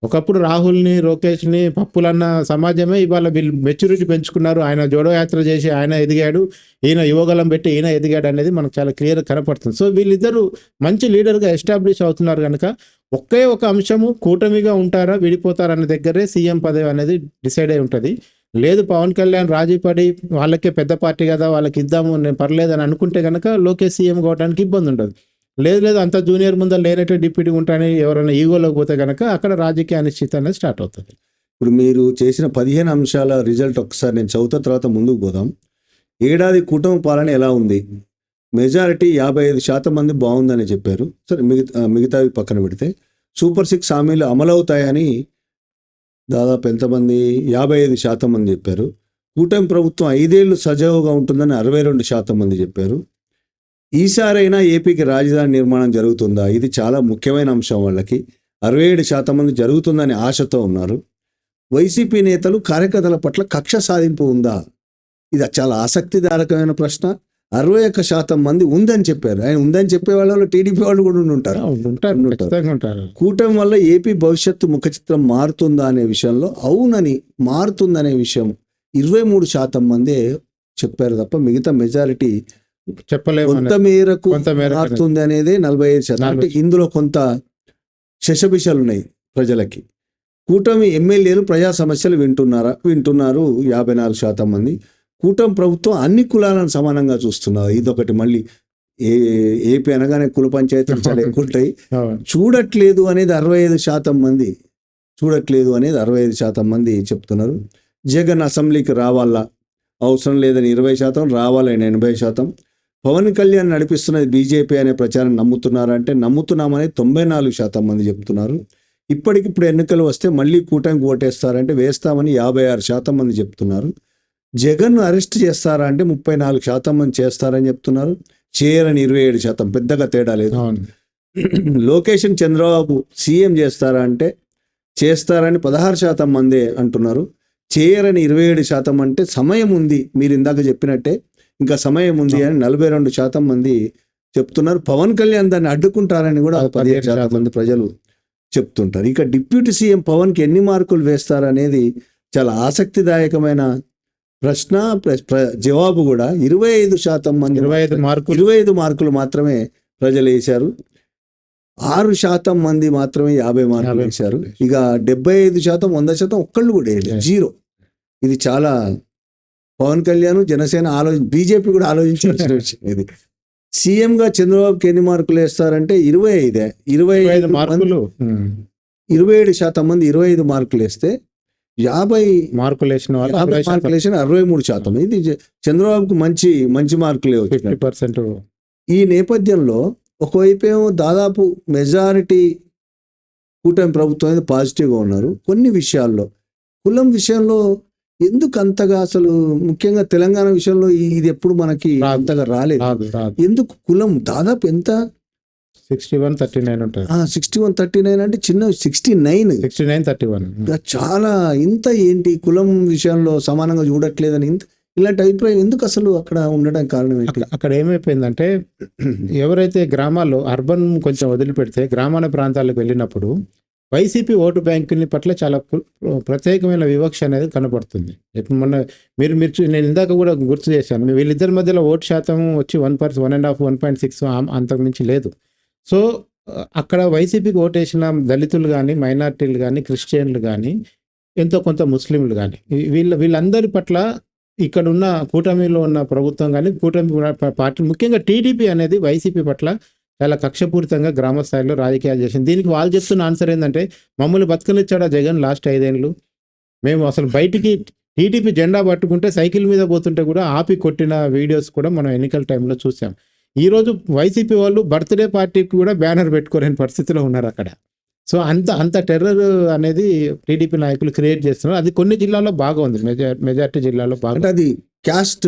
ఒకప్పుడు రాహుల్ని, లోకేష్ని పప్పులన్న సమాజమే ఇవాళ వీళ్ళు మెచ్యూరిటీ పెంచుకున్నారు, ఆయన జోడో యాత్ర చేసి ఆయన ఎదిగాడు, ఈయన యువగలం పెట్టి ఈయన ఎదిగాడు అనేది మనకు చాలా క్లియర్గా కనపడుతుంది. సో వీళ్ళిద్దరూ మంచి లీడర్గా ఎస్టాబ్లిష్ అవుతున్నారు కనుక ఒకే ఒక అంశము, కూటమిగా ఉంటారా విడిపోతారా అనే దగ్గరే సీఎం పదవి అనేది డిసైడ్ అయి ఉంటుంది. లేదు పవన్ కళ్యాణ్ రాజీ పడి వాళ్ళకే పెద్ద పార్టీ కదా వాళ్ళకి ఇద్దాము, నేను పర్లేదని అనుకుంటే కనుక లోకేష్ సీఎం కావడానికి ఇబ్బంది ఉండదు. లేదు అంత జూనియర్ ముందర లేనట్టు డిప్యూటీ ఉంటాయని ఎవరైనా ఈగోలోకి పోతే కనుక అక్కడ రాజకీయ అనిశ్చిత అనేది స్టార్ట్ అవుతుంది. ఇప్పుడు మీరు చేసిన 15 అంశాల రిజల్ట్ ఒకసారి నేను చదువుతా, తర్వాత ముందుకు పోదాం. ఏడాది కూటమి పాలన ఎలా ఉంది? మెజారిటీ 55% మంది బాగుందని చెప్పారు. సరే మిగతావి పక్కన పెడితే సూపర్ 6 హామీలు అమలవుతాయని దాదాపు ఎంతమంది 55% మంది చెప్పారు. కూటమి ప్రభుత్వం 5 ఏళ్ళు సజావుగా ఉంటుందని 62% మంది చెప్పారు. ఈసారైనా ఏపీకి రాజధాని నిర్మాణం జరుగుతుందా? ఇది చాలా ముఖ్యమైన అంశం. వాళ్ళకి 67% మంది జరుగుతుందని ఆశతో ఉన్నారు. వైసీపీ నేతలు కార్యకర్తల పట్ల కక్ష సాధింపు ఉందా? ఇది చాలా ఆసక్తిదాయకమైన ప్రశ్న. 61% మంది ఉందని చెప్పారు. ఆయన ఉందని చెప్పే వాళ్ళు టీడీపీ వాళ్ళు కూడా ఉంటారు. కూటమి వల్ల ఏపీ భవిష్యత్తు ముఖచిత్రం మారుతుందా అనే విషయంలో అవునని, మారుతుందనే విషయం 23% మందే చెప్పారు తప్ప మిగతా మెజారిటీ చెప్పలేము కొంత మేరకు మారుతుంది అనేది 45%. అంటే ఇందులో కొంత శశబిషలు ఉన్నాయి ప్రజలకి. కూటమి ఎమ్మెల్యేలు ప్రజా సమస్యలు వింటున్నారు 54% మంది. కూటమి ప్రభుత్వం అన్ని కులాలను సమానంగా చూస్తున్నారు. ఇదొకటి మళ్ళీ ఏపీ అనగానే కుల పంచాయతీలు చాలా ఎక్కువ ఉంటాయి. చూడట్లేదు అనేది 65% మంది. చూడట్లేదు అనేది 65% మంది చెప్తున్నారు. జగన్ అసెంబ్లీకి రావాలా, అవసరం లేదని 20%, రావాలని 80%. పవన్ కళ్యాణ్ నడిపిస్తున్నది బీజేపీ అనే ప్రచారం నమ్ముతున్నారంటే నమ్ముతున్నామని 94% మంది చెప్తున్నారు. ఇప్పటికిప్పుడు ఎన్నికలు వస్తే మళ్ళీ కూటమికి ఓటేస్తారంటే వేస్తామని 56% మంది చెప్తున్నారు. జగన్ అరెస్ట్ చేస్తారా అంటే 34% మంది చేస్తారని చెప్తున్నారు. చేయరని 27%, పెద్దగా తేడా లేదు. లోకేషన్ చంద్రబాబు సీఎం చేస్తారా అంటే చేస్తారని 16% మందే అంటున్నారు. చేయరని 27% అంటే సమయం ఉంది, మీరు ఇందాక చెప్పినట్టే ఇంకా సమయం ఉంది అని 42% మంది చెప్తున్నారు. పవన్ కళ్యాణ్ దాన్ని అడ్డుకుంటారని కూడా 15% మంది ప్రజలు చెప్తుంటారు. ఇక డిప్యూటీ సీఎం పవన్కి ఎన్ని మార్కులు వేస్తారనేది చాలా ఆసక్తిదాయకమైన ప్రశ్న. జవాబు కూడా 25% మంది 25 మార్కులు మాత్రమే ప్రజలు వేశారు. 6% మంది మాత్రమే 50 మార్కులు వేశారు. ఇక 75%, 100% ఒక్కళ్ళు కూడా వేయలేదు, 0. ఇది చాలా పవన్ కళ్యాణ్, జనసేన బీజేపీ కూడా ఆలోచించాల్సిన విషయం ఇది. సీఎంగా చంద్రబాబుకి ఎన్ని మార్కులు వేస్తారంటే 25 మార్కులు. 27% మంది 25 మార్కులు వేస్తే 50 మార్కులు వేసిన 63%. ఇది చంద్రబాబుకు మంచి మార్కులే వచ్చాయి. 50%. ఈ నేపథ్యంలో ఒకవైపు ఏమో దాదాపు మెజారిటీ కూటమి ప్రభుత్వం అనేది పాజిటివ్గా ఉన్నారు. కొన్ని విషయాల్లో, కులం విషయంలో ఎందుకు అంతగా, అసలు ముఖ్యంగా తెలంగాణ విషయంలో ఇది ఎప్పుడు మనకి అంతగా రాలేదు. ఎందుకు కులం దాదాపు ఎంత 61-39 ఉంటుంది. 61-39 అంటే చిన్న 69-31 చాలా. ఇంత ఏంటి కులం విషయంలో సమానంగా చూడట్లేదని ఇలాంటి అభిప్రాయం ఎందుకు అసలు అక్కడ ఉండడానికి కారణం ఏంటి? అక్కడ ఏమైపోయిందంటే ఎవరైతే గ్రామాల్లో అర్బన్ కొంచెం వదిలిపెడితే గ్రామాల ప్రాంతాలకు వెళ్ళినప్పుడు వైసీపీ ఓటు బ్యాంకుని పట్ల చాలా ప్రత్యేకమైన వివక్ష అనేది కనపడుతుంది. ఇప్పుడు మొన్న మీరు నేను ఇందాక కూడా గుర్తు చేశాను, వీళ్ళిద్దరి మధ్యలో ఓటు శాతం వచ్చి 1%, 1.5%, 1.6 అంతకుమించి లేదు. సో అక్కడ వైసీపీకి ఓటేసిన దళితులు కానీ, మైనార్టీలు కానీ, క్రిస్టియన్లు కానీ, ఎంతో కొంత ముస్లింలు కానీ, వీళ్ళందరి పట్ల ఇక్కడ ఉన్న కూటమిలో ఉన్న ప్రభుత్వం కానీ, కూటమి పార్టీ, ముఖ్యంగా టీడీపీ అనేది వైసీపీ పట్ల చాలా కక్షపూరితంగా గ్రామ స్థాయిలో రాజకీయాలు చేసింది. దీనికి వాళ్ళు చెప్తున్న ఆన్సర్ ఏంటంటే, మమ్మల్ని బతకనిచ్చాడా జగన్ లాస్ట్ 5 ఏళ్ళు? మేము అసలు బయటికి టీడీపీ జెండా పట్టుకుంటే సైకిల్ మీద పోతుంటే కూడా ఆపి కొట్టిన వీడియోస్ కూడా మనం ఎన్నికల టైంలో చూసాం. ఈరోజు వైసీపీ వాళ్ళు బర్త్డే పార్టీకి కూడా బ్యానర్ పెట్టుకోలేని పరిస్థితిలో ఉన్నారు అక్కడ. సో అంత టెర్రర్ అనేది టీడీపీ నాయకులు క్రియేట్ చేస్తున్నారు. అది కొన్ని జిల్లాల్లో బాగా ఉంది, మెజారిటీ జిల్లాలో బాగా. అది క్యాస్ట్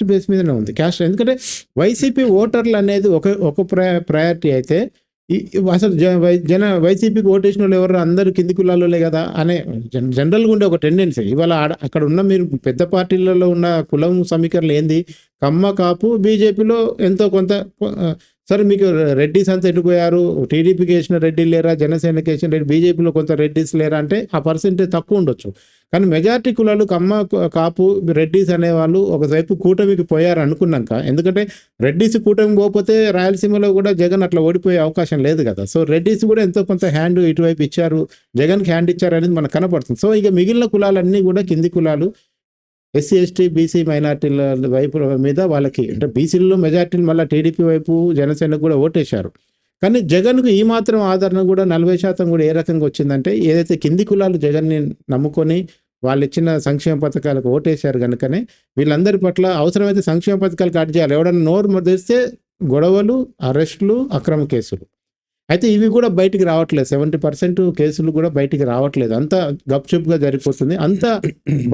బేస్ మీదనే ఉంది. క్యాస్ట్, ఎందుకంటే వైసీపీ ఓటర్లు అనేది ఒక ప్రయారిటీ అయితే అసలు వైసీపీకి ఓటేసిన వాళ్ళు ఎవరు, అందరూ కింది కులాలే కదా అనే జనరల్గా ఉండే ఒక టెండెన్సీ. ఇవాళ అక్కడ ఉన్న మీరు పెద్ద పార్టీలలో ఉన్న కులం సమీకరణ ఏంది, కమ్మ కాపు, బీజేపీలో ఎంతో కొంత. సరే, మీకు రెడ్డిస్ అంతా ఎటుపోయారు, టీడీపీకి వేసిన రెడ్డిలు లేరా, జనసేనకి వేసిన రెడ్డి, బీజేపీలో కొంత రెడ్డిస్ లేరా అంటే ఆ పర్సెంటేజ్ తక్కువ ఉండొచ్చు. కానీ మెజారిటీ కులాలు కమ్మ కాపు రెడ్డిస్ అనేవాళ్ళు ఒకవైపు కూటమికి పోయారు అనుకున్నాక, ఎందుకంటే రెడ్డిస్ కూటమి పోతే రాయలసీమలో కూడా జగన్ అట్లా ఓడిపోయే అవకాశం లేదు కదా. సో రెడ్డిస్ కూడా ఎంతో కొంత హ్యాండ్ ఇటువైపు ఇచ్చారు, జగన్కి హ్యాండ్ ఇచ్చారు అనేది మనకు కనపడుతుంది. సో ఇక మిగిలిన కులాలన్నీ కూడా కింది కులాలు, ఎస్సీ, ఎస్టీ, బీసీ, మైనార్టీల వైపు మీద వాళ్ళకి, అంటే బీసీలలో మెజార్టీలు మళ్ళీ టీడీపీ వైపు, జనసేనకు కూడా ఓటేశారు. కానీ జగన్కు ఈ మాత్రం ఆదరణ కూడా 40% కూడా ఏ రకంగా వచ్చిందంటే, ఏదైతే కింది కులాలు జగన్ని నమ్ముకొని వాళ్ళు ఇచ్చిన సంక్షేమ పథకాలకు ఓటేశారు కనుకనే వీళ్ళందరి పట్ల అవసరమైతే సంక్షేమ పథకాలు కట్ చేయాలి. ఎవడన్నా నోరు తెస్తే గొడవలు, అరెస్టులు, అక్రమ కేసులు. అయితే ఇవి కూడా బయటికి రావట్లేదు. 70% కేసులు కూడా బయటికి రావట్లేదు. అంత గప్చుప్గా జరిగిపోతుంది. అంత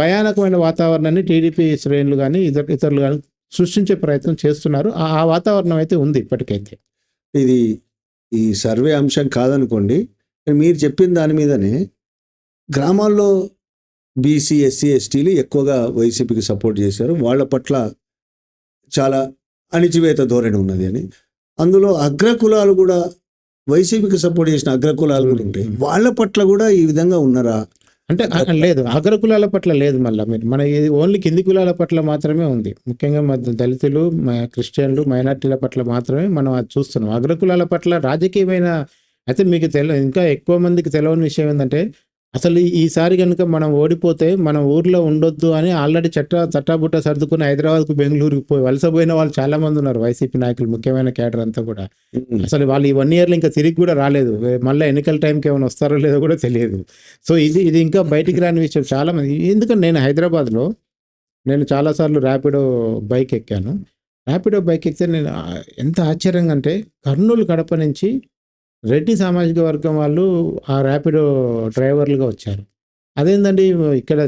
భయానకమైన వాతావరణాన్ని టీడీపీ శ్రేణులు కానీ ఇతరులు కానీ సృష్టించే ప్రయత్నం చేస్తున్నారు. ఆ వాతావరణం అయితే ఉంది ఇప్పటికైతే. ఇది ఈ సర్వే అంశం కాదనుకోండి, మీరు చెప్పిన దాని మీదనే గ్రామాల్లో బీసీ, ఎస్సీ, ఎస్టీలు ఎక్కువగా వైసీపీకి సపోర్ట్ చేశారు. వాళ్ళ పట్ల చాలా అణిచివేత ధోరణి ఉన్నది అని. అందులో అగ్రకులాలు కూడా వైసీపీకి సపోర్ట్ చేసిన అగ్రకులాలు కూడా ఉంటాయి. వాళ్ళ పట్ల కూడా ఈ విధంగా ఉన్నారా అంటే లేదు, అగ్రకులాల పట్ల లేదు. మళ్ళీ మీరు మన ఇది ఓన్లీ కింది కులాల పట్ల మాత్రమే ఉంది. ముఖ్యంగా దళితులు, క్రిస్టియన్లు, మైనార్టీల పట్ల మాత్రమే మనం అది చూస్తున్నాం. అగ్రకులాల పట్ల రాజకీయమైన అయితే మీకు ఇంకా ఎక్కువ మందికి తెలియని విషయం ఏంటంటే, అసలు ఈసారి కనుక మనం ఓడిపోతే మనం ఊర్లో ఉండొద్దు అని ఆల్రెడీ చట్టాబుట్ట సర్దుకుని హైదరాబాద్కు, బెంగళూరుకి పోయి వలసపోయిన వాళ్ళు చాలా మంది ఉన్నారు. వైసీపీ నాయకులు, ముఖ్యమైన క్యాడర్ అంతా కూడా. అసలు వాళ్ళు ఈ 1 ఇయర్లో ఇంకా తిరిగి కూడా రాలేదు. మళ్ళీ ఎన్నికల టైంకి ఏమైనా వస్తారో లేదో కూడా తెలియదు. సో ఇది ఇంకా బయటికి రాని విషయం చాలా మంది. ఎందుకంటే నేను హైదరాబాద్లో చాలాసార్లు ర్యాపిడో బైక్ ఎక్కాను. ర్యాపిడో బైక్ ఎక్కితే నేను ఎంత ఆశ్చర్యంగా అంటే, కర్నూలు, కడప నుంచి రెడ్డి సామాజిక వర్గం వాళ్ళు ఆ ర్యాపిడో డ్రైవర్లుగా వచ్చారు. అదేంటండి ఇక్కడ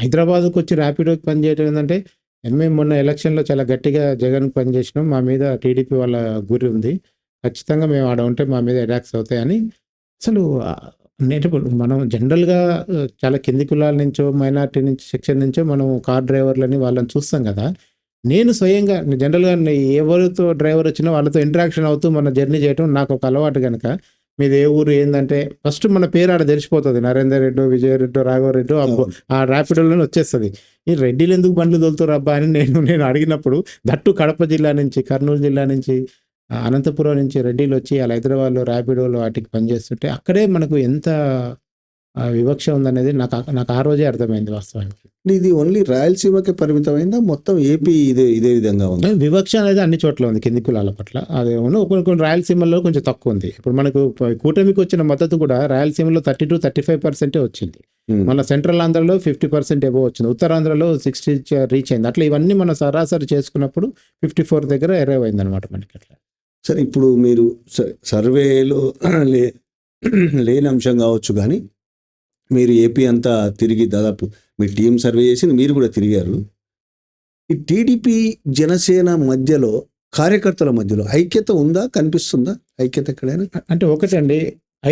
హైదరాబాద్కు వచ్చి ర్యాపిడోకి పనిచేయడం ఏంటంటే, మేము మొన్న ఎలక్షన్లో చాలా గట్టిగా జగన్కి పనిచేసినాం, మా మీద టీడీపీ వాళ్ళ గురి ఉంది, ఖచ్చితంగా మేము ఆడ ఉంటే మా మీద అటాక్స్ అవుతాయని. అసలు మనం జనరల్గా చాలా కింది కులాల నుంచో, మైనార్టీ నుంచి, సెక్షన్ నుంచో మనం కార్ డ్రైవర్లని వాళ్ళని చూస్తాం కదా. నేను స్వయంగా జనరల్గా ఎవరితో డ్రైవర్ వచ్చినా వాళ్ళతో ఇంటరాక్షన్ అవుతూ మన జర్నీ చేయడం నాకు ఒక అలవాటు కనుక, మీది ఏ ఊరు ఏంటంటే ఫస్ట్ మన పేరు ఆడ తెలిసిపోతుంది. నరేందర్ రెడ్డో, విజయరెడ్డో, రాఘవరెడ్డో, అబ్బో ఆ ర్యాపిడోలోనే వచ్చేస్తుంది. ఈ రెడ్డిలు ఎందుకు బండ్లు తోలుతారు అబ్బా అని నేను అడిగినప్పుడు, దట్టు కడప జిల్లా నుంచి, కర్నూలు జిల్లా నుంచి, అనంతపురం నుంచి రెడ్డిలు వచ్చి వాళ్ళ హైదరాబాద్లో ర్యాపిడోలో వాటికి పనిచేస్తుంటే అక్కడే మనకు ఎంత వివక్ష ఉందనేది నాకు ఆ రోజే అర్థమైంది వాస్తవానికి. ఇది ఓన్లీ రాయలసీమకే పరిమితమైందా, మొత్తం ఏపీ ఇదే విధంగా ఉంది? వివక్ష అనేది అన్ని చోట్ల ఉంది కింది కులాల పట్ల. అదేమో కొన్ని రాయలసీమలో కొంచెం తక్కువ ఉంది. ఇప్పుడు మనకు కూటమికి వచ్చిన మద్దతు కూడా రాయలసీమలో 30-35% వచ్చింది. మన సెంట్రల్ ఆంధ్రలో 50% ఎబో వచ్చింది. ఉత్తరాంధ్రలో 60 రీచ్ అయింది. అట్లా ఇవన్నీ మన సరాసరి చేసుకున్నప్పుడు 54 దగ్గర ఎరైవ్ అయింది అనమాట మనకి. అట్లా సరే, ఇప్పుడు మీరు సర్వేలో లేని అంశం కావచ్చు, కానీ మీరు ఏపీ అంతా తిరిగి దాదాపు మీ టీం సర్వే చేసింది, మీరు కూడా తిరిగారు. ఈ టీడీపీ జనసేన మధ్యలో, కార్యకర్తల మధ్యలో ఐక్యత ఉందా, కనిపిస్తుందా ఐక్యత ఎక్కడైనా? అంటే ఒకటండి,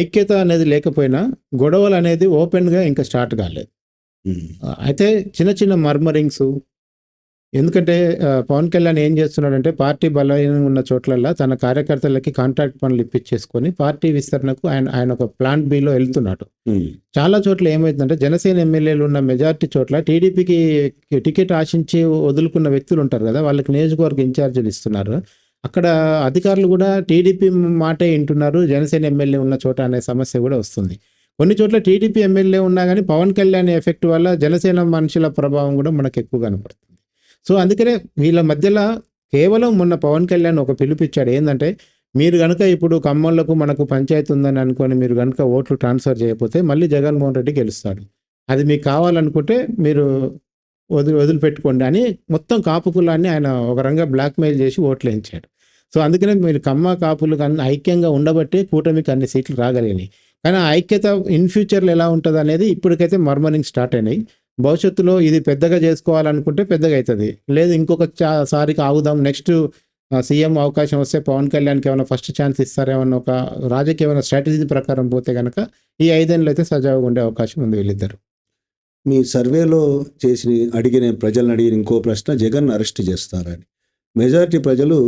ఐక్యత అనేది లేకపోయినా గొడవలు అనేది ఓపెన్గా ఇంకా స్టార్ట్ కాలేదు. అయితే చిన్న చిన్న మర్మరింగ్స్. ఎందుకంటే పవన్ కళ్యాణ్ ఏం చేస్తున్నాడంటే, పార్టీ బలహీనంగా ఉన్న చోట్లల్లో తన కార్యకర్తలకి కాంట్రాక్ట్ పనులు ఇప్పించేసుకొని పార్టీ విస్తరణకు ఆయన ఒక ప్లాన్ బిలో వెళ్తున్నాడు. చాలా చోట్ల ఏమైందంటే, జనసేన ఎమ్మెల్యేలు ఉన్న మెజార్టీ చోట్ల టీడీపీకి టికెట్ ఆశించి వదులుకున్న వ్యక్తులు ఉంటారు కదా, వాళ్ళకి నియోజకవర్గ ఇన్ఛార్జీలు ఇస్తున్నారు. అక్కడ అధికారులు కూడా టీడీపీ మాటే వింటున్నారు జనసేన ఎమ్మెల్యే ఉన్న చోట అనే సమస్య కూడా వస్తుంది. కొన్ని చోట్ల టీడీపీ ఎమ్మెల్యే ఉన్నా కానీ పవన్ కళ్యాణ్ ఎఫెక్ట్ వల్ల జనసేన మనుషుల ప్రభావం కూడా మనకు ఎక్కువ కనపడుతుంది. సో అందుకనే వీళ్ళ మధ్యలో కేవలం మొన్న పవన్ కళ్యాణ్ ఒక పిలుపిచ్చాడు. ఏంటంటే, మీరు కనుక ఇప్పుడు ఖమ్మంలకు మనకు పంచాయతీ ఉందని అనుకొని మీరు కనుక ఓట్లు ట్రాన్స్ఫర్ చేయకపోతే మళ్ళీ జగన్మోహన్ రెడ్డి గెలుస్తాడు, అది మీకు కావాలనుకుంటే మీరు వదిలిపెట్టుకోండి అని మొత్తం కాపు కులాన్ని ఆయన ఒక రంగా బ్లాక్మెయిల్ చేసి ఓట్లు వేయించాడు. సో అందుకనే మీరు కాపులు కానీ ఐక్యంగా ఉండబట్టే కూటమికి అన్ని సీట్లు రాగలిగినాయి. కానీ ఆ ఐక్యత ఇన్ ఫ్యూచర్లో ఎలా ఉంటుంది అనేది ఇప్పటికైతే మర్మరింగ్ స్టార్ట్ అయినాయి. భవిష్యత్తులో ఇది పెద్దగా చేసుకోవాలనుకుంటే పెద్దగా అవుతుంది, లేదు ఇంకొక సారికి ఆగుదాం, నెక్స్ట్ సీఎం అవకాశం వస్తే పవన్ కళ్యాణ్కి ఏమైనా ఫస్ట్ ఛాన్స్ ఇస్తారేమన్నా ఒక రాజకీయమైన స్ట్రాటజీ ప్రకారం పోతే కనుక ఈ 5 ఏళ్ళు అయితే సజావుగా ఉండే అవకాశం ఉంది వీళ్ళిద్దరు. మీ సర్వేలో ప్రజలను అడిగిన ఇంకో ప్రశ్న, జగన్ అరెస్ట్ చేస్తారని. మెజారిటీ ప్రజలు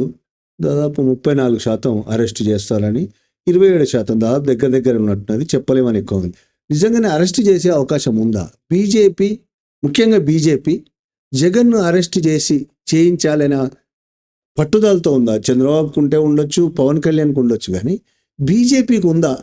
దాదాపు 34% అరెస్ట్ చేస్తారని, 27% దాదాపు దగ్గర ఉన్నట్టున్నది, చెప్పలేమని ఎక్కువ ఉంది. నిజంగానే అరెస్ట్ చేసే అవకాశం ఉందా? బీజేపీ, ముఖ్యంగా బీజేపీ జగన్ను అరెస్ట్ చేయించాలనే పట్టుదలతో ఉందా? చంద్రబాబుకు ఉంటే ఉండొచ్చు, పవన్ కళ్యాణ్కి ఉండొచ్చు, కానీ బీజేపీకి ఉందా?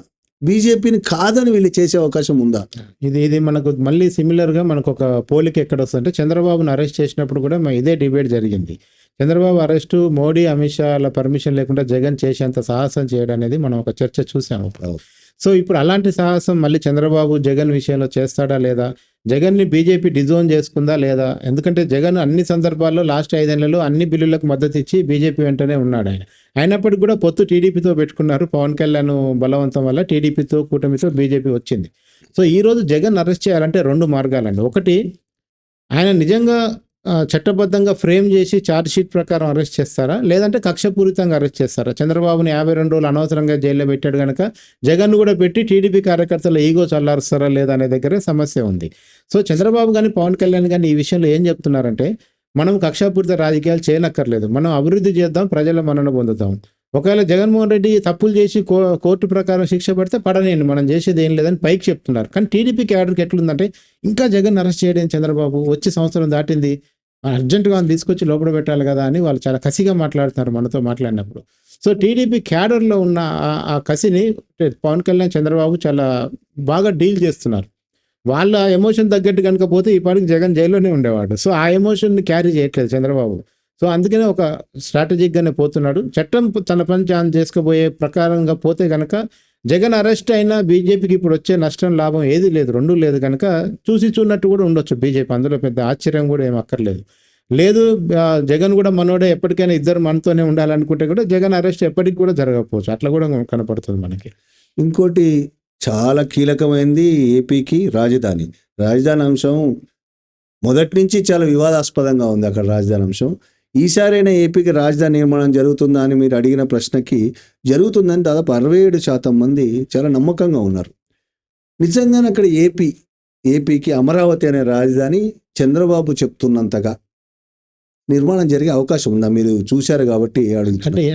బీజేపీని కాదని వీళ్ళు చేసే అవకాశం ఉందా? ఇది మనకు మళ్ళీ సిమిలర్గా మనకు ఒక పోలిక ఎక్కడ వస్తుందంటే, చంద్రబాబును అరెస్ట్ చేసినప్పుడు కూడా ఇదే డిబేట్ జరిగింది. చంద్రబాబు అరెస్టు మోడీ, అమిత్ షాల పర్మిషన్ లేకుండా జగన్ చేసేంత సాహసం చేయడం అనేది మనం ఒక చర్చ చూసాము. సో ఇప్పుడు అలాంటి సాహసం మళ్ళీ చంద్రబాబు జగన్ విషయంలో చేస్తాడా లేదా? జగన్ని బీజేపీ డిజోన్ చేసుకుందా లేదా? ఎందుకంటే జగన్ అన్ని సందర్భాల్లో లాస్ట్ 5 ఏళ్లలో అన్ని బిల్లులకు మద్దతు ఇచ్చి బీజేపీ వెంటనే ఉన్నాడు. అయినప్పటికీ కూడా పొత్తు టీడీపీతో పెట్టుకున్నారు. పవన్ కళ్యాణ్ బలవంతం వల్ల టీడీపీతో, కూటమితో బీజేపీ వచ్చింది. సో ఈరోజు జగన్ అరెస్ట్ చేయాలంటే 2 మార్గాలండి. ఒకటి, ఆయన నిజంగా చట్టబద్ధంగా ఫ్రేమ్ చేసి ఛార్జ్ షీట్ ప్రకారం అరెస్ట్ చేస్తారా, లేదంటే కక్షపూరితంగా అరెస్ట్ చేస్తారా? చంద్రబాబుని 52 రోజులు అనవసరంగా జైల్లో పెట్టాడు కనుక జగన్ కూడా పెట్టి టీడీపీ కార్యకర్తల ఈగో చల్లారుస్తారా లేదా అనే దగ్గరే సమస్య ఉంది. సో చంద్రబాబు కానీ పవన్ కళ్యాణ్ కానీ ఈ విషయంలో ఏం చెప్తున్నారంటే, మనం కక్షాపూరిత రాజకీయాలు చేయనక్కర్లేదు, మనం అభివృద్ధి చేద్దాం, ప్రజల మన్నన పొందుతాం. ఒకవేళ జగన్మోహన్ రెడ్డి తప్పులు చేసి కోర్టు ప్రకారం శిక్ష పడితే పడనేయండి, మనం చేసేది ఏం లేదని పైకి చెప్తున్నారు. కానీ టీడీపీ క్యాడర్కి ఎట్లుందంటే ఇంకా జగన్ అరెస్ట్ చేయడం చంద్రబాబు వచ్చి సంవత్సరం దాటింది, అర్జెంటుగా తీసుకొచ్చి లోపల పెట్టాలి కదా అని వాళ్ళు చాలా కసిగా మాట్లాడుతున్నారు మనతో మాట్లాడినప్పుడు. సో టీడీపీ క్యాడర్లో ఉన్న ఆ కసిని పవన్ కళ్యాణ్ చంద్రబాబు చాలా బాగా డీల్ చేస్తున్నారు. వాళ్ళ ఎమోషన్ తగ్గట్టు కనుక పోతే ఈ పాటికి జగన్ జైల్లోనే ఉండేవాడు. సో ఆ ఎమోషన్ని క్యారీ చేయట్లేదు చంద్రబాబు. సో అందుకనే ఒక స్ట్రాటజిక్గానే పోతున్నాడు. చట్టం తన పని తాను చేసుకోబోయే ప్రకారంగా పోతే కనుక జగన్ అరెస్ట్ అయినా బీజేపీకి ఇప్పుడు వచ్చే నష్టం లాభం ఏది లేదు, రెండూ లేదు కనుక చూసి చూడనట్టు కూడా ఉండొచ్చు బీజేపీ. అందులో పెద్ద ఆశ్చర్యం కూడా ఏం అక్కర్లేదు. లేదు జగన్ కూడా మనోడే, ఎప్పటికైనా ఇద్దరు మనతోనే ఉండాలనుకుంటే కూడా జగన్ అరెస్ట్ ఎప్పటికి కూడా జరగకపోవచ్చు. అట్లా కూడా కనపడుతుంది మనకి. ఇంకోటి చాలా కీలకమైంది ఏపీకి రాజధాని అంశం మొదటి నుంచి చాలా వివాదాస్పదంగా ఉంది అక్కడ రాజధాని అంశం. ఈసారైనా ఏపీకి రాజధాని నిర్మాణం జరుగుతుందా అని మీరు అడిగిన ప్రశ్నకి జరుగుతుందని దాదాపు 67% మంది చాలా నమ్మకంగా ఉన్నారు. నిజంగానే అక్కడ ఏపీకి అమరావతి అనే రాజధాని చంద్రబాబు చెప్తున్నంతగా నిర్మాణం జరిగే అవకాశం ఉందా? మీరు చూశారు కాబట్టి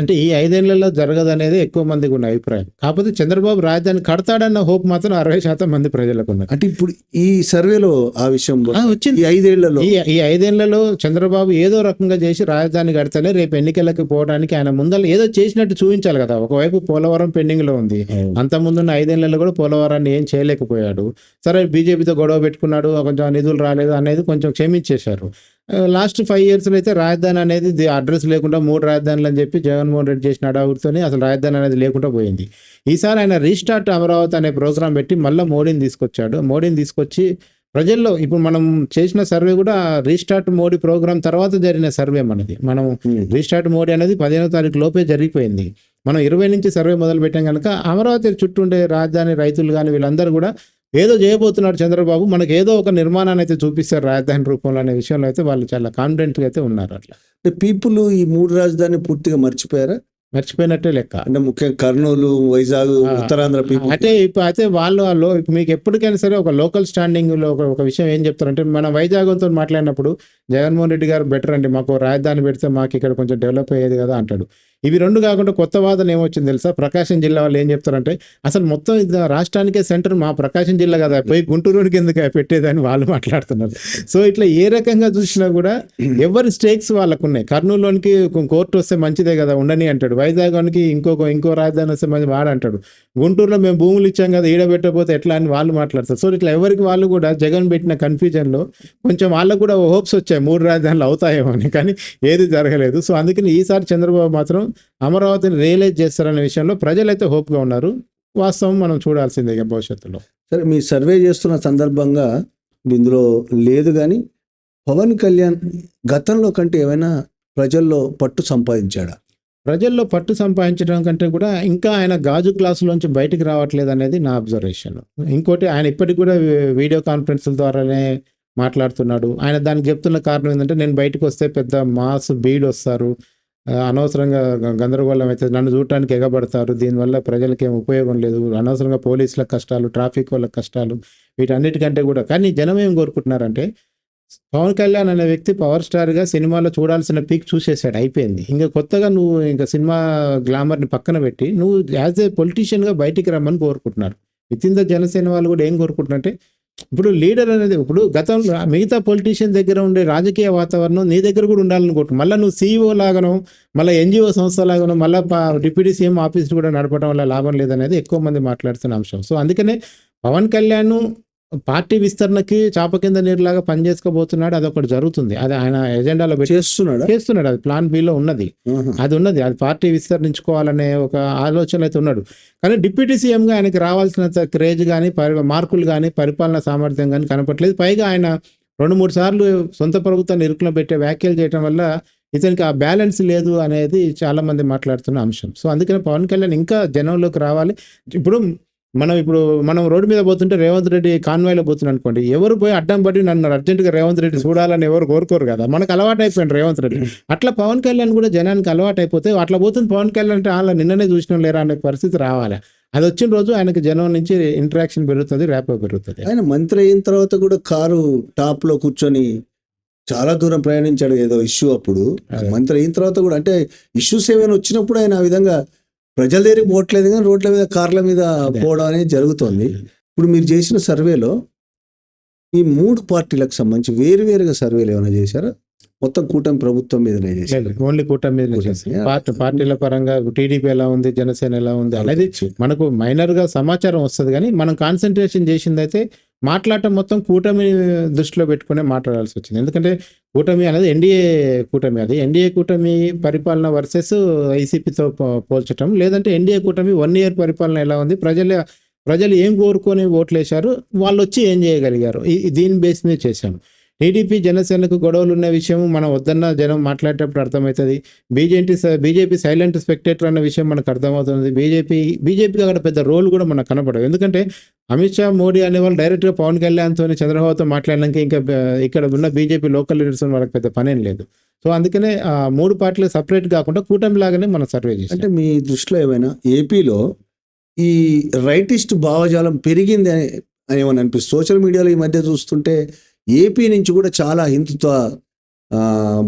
అంటే ఈ 5 ఏళ్లలో జరగదు అనేది ఎక్కువ మందికి ఉన్న అభిప్రాయం. కాకపోతే చంద్రబాబు రాజధాని కడతాడన్న హోప్ మాత్రం 60% మంది ప్రజలకు ఉన్నారు. అంటే ఇప్పుడు ఈ సర్వేలో ఆ విషయం వచ్చింది. 5 ఏళ్లలో ఈ 5 ఏళ్లలో చంద్రబాబు ఏదో రకంగా చేసి రాజధాని కడతలే రేపు ఎన్నికలకు పోవడానికి ఆయన ముందర ఏదో చేసినట్టు చూపించాలి కదా. ఒకవైపు పోలవరం పెండింగ్ లో ఉంది, అంత ముందున్న 5 ఏళ్లలో కూడా పోలవరాన్ని ఏం చేయలేకపోయాడు. సరే బీజేపీతో గొడవ పెట్టుకున్నాడు, కొంచెం నిధులు రాలేదు అనేది కొంచెం క్షమించేశారు. లాస్ట్ 5 ఇయర్స్లో అయితే రాజధాని అనేది అడ్రస్ లేకుండా 3 రాజధానులు అని చెప్పి జగన్మోహన్ రెడ్డి చేసిన అడావుడితోనే అసలు రాజధాని అనేది లేకుండా పోయింది. ఈసారి ఆయన రీస్టార్ట్ అమరావతి అనే ప్రోగ్రాం పెట్టి మళ్ళీ మోడీని తీసుకొచ్చాడు. మోడీని తీసుకొచ్చి ప్రజల్లో ఇప్పుడు మనం చేసిన సర్వే కూడా రీస్టార్ట్ మోడీ ప్రోగ్రాం తర్వాత జరిగిన సర్వే మనది. మనం రీస్టార్ట్ మోడీ అనేది 15వ తారీఖు లోపే జరిగిపోయింది. మనం 20 నుంచి సర్వే మొదలు పెట్టాం కనుక అమరావతి చుట్టూ ఉండే రాజధాని రైతులు కానీ వీళ్ళందరూ కూడా ఏదో చేయబోతున్నాడు చంద్రబాబు, మనకు ఏదో ఒక నిర్మాణాన్ని అయితే చూపిస్తారు రాజధాని రూపంలో అనే విషయంలో అయితే వాళ్ళు చాలా కాన్ఫిడెంట్గా అయితే ఉన్నారు. అట్లా పీపుల్ ఈ 3 రాజధాని పూర్తిగా మర్చిపోయినట్టే లెక్క. అంటే ముఖ్యంగా కర్నూలు, వైజాగ్, ఉత్తరాంధ్ర పీపుల్ అయితే వాళ్ళు మీకు ఎప్పటికైనా సరే ఒక లోకల్ స్టాండింగ్ లో ఒక విషయం ఏం చెప్తారంటే, మన వైజాగ్తో మాట్లాడినప్పుడు జగన్మోహన్ రెడ్డి గారు బెటర్ అండి, మాకు రాజధాని పెడితే మాకు ఇక్కడ కొంచెం డెవలప్ అయ్యేది కదా అంటాడు. ఇవి రెండు కాకుండా కొత్త వాదన ఏమొచ్చింది తెలుసా? ప్రకాశం జిల్లా వాళ్ళు ఏం చెప్తారంటే అసలు మొత్తం రాష్ట్రానికే సెంటర్ మా ప్రకాశం జిల్లా కదా, పోయి గుంటూరుకి ఎందుకు పెట్టేదని వాళ్ళు మాట్లాడుతున్నారు. సో ఇట్లా ఏ రకంగా చూసినా కూడా ఎవరి స్టేక్స్ వాళ్ళకు ఉన్నాయి. కర్నూలులోనికి కోర్టు వస్తే మంచిదే కదా ఉండని అంటాడు, వైజాగ్కి ఇంకో రాజధాని వస్తే మంచి వాడు అంటాడు, గుంటూరులో మేము భూములు ఇచ్చాం కదా ఈడబెట్టకపోతే ఎట్లా అని వాళ్ళు మాట్లాడతారు. సో ఇట్లా ఎవరికి వాళ్ళు కూడా జగన్ పెట్టిన కన్ఫ్యూజన్లో కొంచెం వాళ్ళకు కూడా హోప్స్ వచ్చాయి 3 రాజధానులు అవుతాయేమో అని, కానీ ఏది జరగలేదు. సో అందుకని ఈసారి చంద్రబాబు మాత్రం అమరావతిని రియలైజ్ చేస్తారనే విషయంలో ప్రజలైతే హోప్గా ఉన్నారు. వాస్తవం మనం చూడాల్సిందే భవిష్యత్తులో. సరే, మీ సర్వే చేస్తున్న సందర్భంగా ఇందులో లేదు కానీ పవన్ కళ్యాణ్ గతంలో కంటే ఏమైనా ప్రజల్లో పట్టు సంపాదించాడా? ప్రజల్లో పట్టు సంపాదించడం కంటే కూడా ఇంకా ఆయన గాజు గ్లాసులోంచి బయటికి రావట్లేదు అనేది నా అబ్జర్వేషన్. ఇంకోటి, ఆయన ఇప్పటికి కూడా వీడియో కాన్ఫరెన్స్ల ద్వారానే మాట్లాడుతున్నాడు. ఆయన దానికి చెప్తున్న కారణం ఏంటంటే, నేను బయటకు వస్తే పెద్ద మాస్ బీడ్ వస్తారు, అనవసరంగా గందరగోళం అయితే నన్ను చూడటానికి ఎగబడతారు, దీనివల్ల ప్రజలకి ఏం ఉపయోగం లేదు, అనవసరంగా పోలీసుల కష్టాలు, ట్రాఫిక్ వాళ్ళ కష్టాలు, వీటన్నిటికంటే కూడా. కానీ జనం ఏం కోరుకుంటున్నారంటే, పవన్ కళ్యాణ్ అనే వ్యక్తి పవర్ స్టార్గా సినిమాలో చూడాల్సిన పీక్ చూసేసాడు, అయిపోయింది. ఇంకా కొత్తగా నువ్వు ఇంకా సినిమా గ్లామర్ని పక్కన పెట్టి నువ్వు యాజ్ ఏ పొలిటీషియన్గా బయటికి రమ్మని కోరుకుంటున్నారు. విత్ ఇన్ ద జనసేన వాళ్ళు కూడా ఏం కోరుకుంటున్నారంటే, ఇప్పుడు లీడర్ అనేది ఇప్పుడు గతంలో మిగతా పొలిటీషియన్ దగ్గర ఉండే రాజకీయ వాతావరణం నీ దగ్గర కూడా ఉండాలనుకుంటు, మళ్ళీ నువ్వు సీఈఓ లాగానో మళ్ళీ ఎన్జిఓ సంస్థ లాగానో మళ్ళీ డిప్యూటీ సీఎం ఆఫీస్ కూడా నడపడం వల్ల లాభం లేదనేది ఎక్కువ మంది మాట్లాడుతున్న అంశం. సో అందుకనే పవన్ కళ్యాణ్ పార్టీ విస్తరణకి చాప కింద నీరులాగా పనిచేసుకోబోతున్నాడు. అదొకటి జరుగుతుంది, అది ఆయన ఎజెండాలో చేస్తున్నాడు, అది ప్లాన్ బిలో ఉన్నది, అది పార్టీ విస్తరించుకోవాలనే ఒక ఆలోచన అయితే ఉన్నాడు. కానీ డిప్యూటీ సీఎంగా ఆయనకి రావాల్సిన క్రేజ్ కానీ మార్కులు కానీ పరిపాలన సామర్థ్యం కానీ కనపట్లేదు. పైగా ఆయన 2-3 సార్లు సొంత ప్రభుత్వాన్ని ఇరుకులో పెట్టే వ్యాఖ్యలు చేయడం వల్ల ఇతనికి ఆ బ్యాలెన్స్ లేదు అనేది చాలా మంది మాట్లాడుతున్న అంశం. సో అందుకని పవన్ కళ్యాణ్ ఇంకా జనంలోకి రావాలి. మనం రోడ్డు మీద పోతుంటే రేవంత్ రెడ్డి కాన్వాయ్లో పోతున్నాడు అనుకోండి, ఎవరు పోయి అడ్డం పడి నన్ను అర్జెంటుగా రేవంత్ రెడ్డి చూడాలని ఎవరు కోరుకోరు కదా, మనకు అలవాటు అయిపోయింది రేవంత్ రెడ్డి. అట్లా పవన్ కళ్యాణ్ కూడా జనానికి అలవాటు అయిపోతే అట్లా పోతుంది పవన్ కళ్యాణ్ అంటే వాళ్ళ నిన్ననే చూసినాం లేరా అనే పరిస్థితి రావాలి. అది వచ్చిన రోజు ఆయనకి జనం నుంచి ఇంటరాక్షన్ పెరుగుతుంది, ర్యాపో పెరుగుతుంది. ఆయన మంత్రి అయిన తర్వాత కూడా కారు టాప్లో కూర్చొని చాలా దూరం ప్రయాణించాడు ఏదో ఇష్యూ అప్పుడు. అదే. మంత్రి అయిన తర్వాత కూడా అంటే ఇష్యూస్ ఏమైనా వచ్చినప్పుడు ఆయన ఆ విధంగా ప్రజల దగ్గరికి పోవట్లేదు కానీ రోడ్ల మీద కార్ల మీద అదే. పోవడం అనేది జరుగుతోంది. ఇప్పుడు మీరు చేసిన సర్వేలో ఈ 3 పార్టీలకు సంబంధించి వేరువేరుగా సర్వేలు ఏమైనా చేశారా? మొత్తం కూటమి ప్రభుత్వం మీదనే చేశారు. లేదు, ఓన్లీ కూటమి మీద చేస్తాం. పార్టీల పరంగా టీడీపీ ఎలా ఉంది, జనసేన ఎలా ఉంది అనేది మనకు మైనర్గా సమాచారం వస్తుంది, కానీ మనం కాన్సన్ట్రేషన్ చేసింది అయితే మాట్లాడటం మొత్తం కూటమి దృష్టిలో పెట్టుకునే మాట్లాడాల్సి వచ్చింది. ఎందుకంటే కూటమి అనేది ఎన్డీఏ కూటమి, అది ఎన్డీఏ కూటమి పరిపాలన వర్సెస్ వైసీపీతో పోల్చడం, లేదంటే ఎన్డీఏ కూటమి 1 year పరిపాలన ఎలా ఉంది, ప్రజలు ఏం కోరుకొని ఓట్లు వేశారు, వాళ్ళు వచ్చి ఏం చేయగలిగారు, దీని బేస్ మీద చేశాము. టీడీపీ జనసేనకు గొడవలు ఉన్న విషయం మనం వద్దన్న జనం మాట్లాడేటప్పుడు అర్థమవుతుంది. బీజేపీ సైలెంట్ స్పెక్టేటర్ అన్న విషయం మనకు అర్థమవుతుంది. బీజేపీకి అక్కడ పెద్ద రోల్ కూడా మనకు కనపడదు. ఎందుకంటే అమిత్ షా, మోడీ అనే వాళ్ళు డైరెక్ట్గా పవన్ కళ్యాణ్తో, చంద్రబాబుతో మాట్లాడినాక ఇంకా ఇక్కడ ఉన్న బీజేపీ లోకల్ లీడర్స్ వాళ్ళకి పెద్ద పనేం లేదు. సో అందుకనే 3 పార్టీలు సపరేట్ కాకుండా కూటమి లాగానే మనం సర్వే చేసాం. అంటే మీ దృష్టిలో ఏమైనా ఏపీలో ఈ రైటిస్ట్ భావజాలం పెరిగింది అని ఏమని అనిపిస్తుంది? సోషల్ మీడియాలో ఈ మధ్య చూస్తుంటే ఏపీ నుంచి కూడా చాలా హిందుత్వ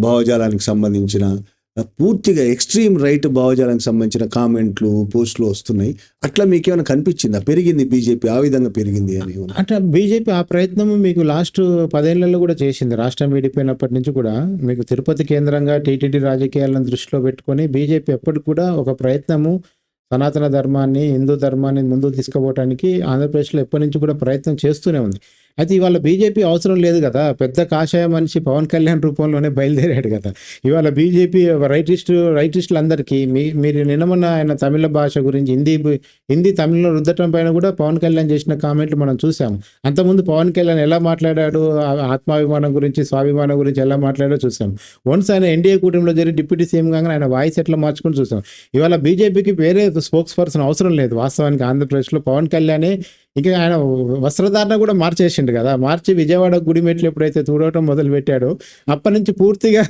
భావజాలానికి సంబంధించిన పూర్తిగా ఎక్స్ట్రీమ్ రైట్ భావజాలానికి సంబంధించిన కామెంట్లు, పోస్టులు వస్తున్నాయి. అట్లా మీకేమైనా కనిపించిందా పెరిగింది బీజేపీ ఆ విధంగా పెరిగింది అని? అంటే బీజేపీ ఆ ప్రయత్నం మీకు లాస్ట్ 10 ఏళ్లలో కూడా చేసింది. రాష్ట్రం విడిపోయినప్పటి నుంచి కూడా మీకు తిరుపతి కేంద్రంగా టీటీడీ రాజకీయాలను దృష్టిలో పెట్టుకొని బీజేపీ ఎప్పటికి కూడా ఒక ప్రయత్నము సనాతన ధర్మాన్ని, హిందూ ధర్మాన్ని ముందుకు తీసుకుపోవడానికి ఆంధ్రప్రదేశ్లో ఎప్పటి నుంచి కూడా ప్రయత్నం చేస్తూనే ఉంది. అయితే ఇవాళ బీజేపీ అవసరం లేదు కదా, పెద్ద కాషాయ మనిషి పవన్ కళ్యాణ్ రూపంలోనే బయలుదేరాడు కదా. ఇవాళ బీజేపీ రైటిస్టులందరికీ మీరు నిన్నమన్న ఆయన తమిళ భాష గురించి హిందీ తమిళలో రుద్దటం పైన కూడా పవన్ కళ్యాణ్ చేసిన కామెంట్లు మనం చూసాము. అంతకుముందు పవన్ కళ్యాణ్ ఎలా మాట్లాడాడు, ఆత్మాభిమానం గురించి, స్వాభిమానం గురించి ఎలా మాట్లాడాడో చూసాం. వన్స్ ఆయన ఎన్డీఏ కూటమిలో జరిగి డిప్యూటీ సీఎం కాగానే ఆయన వాయిస్ ఎట్లా మార్చుకుని చూసాం. ఇవాళ బీజేపీకి వేరే స్పోక్స్ పర్సన్ అవసరం లేదు వాస్తవానికి. ఆంధ్రప్రదేశ్లో పవన్ కళ్యాణే ఇంకా ఆయన వస్త్రధారణ కూడా మార్చేసిండు కదా. మార్చి విజయవాడ గుడిమెట్లు ఎప్పుడైతే చూడటం మొదలు పెట్టాడో అప్పటి నుంచి పూర్తిగా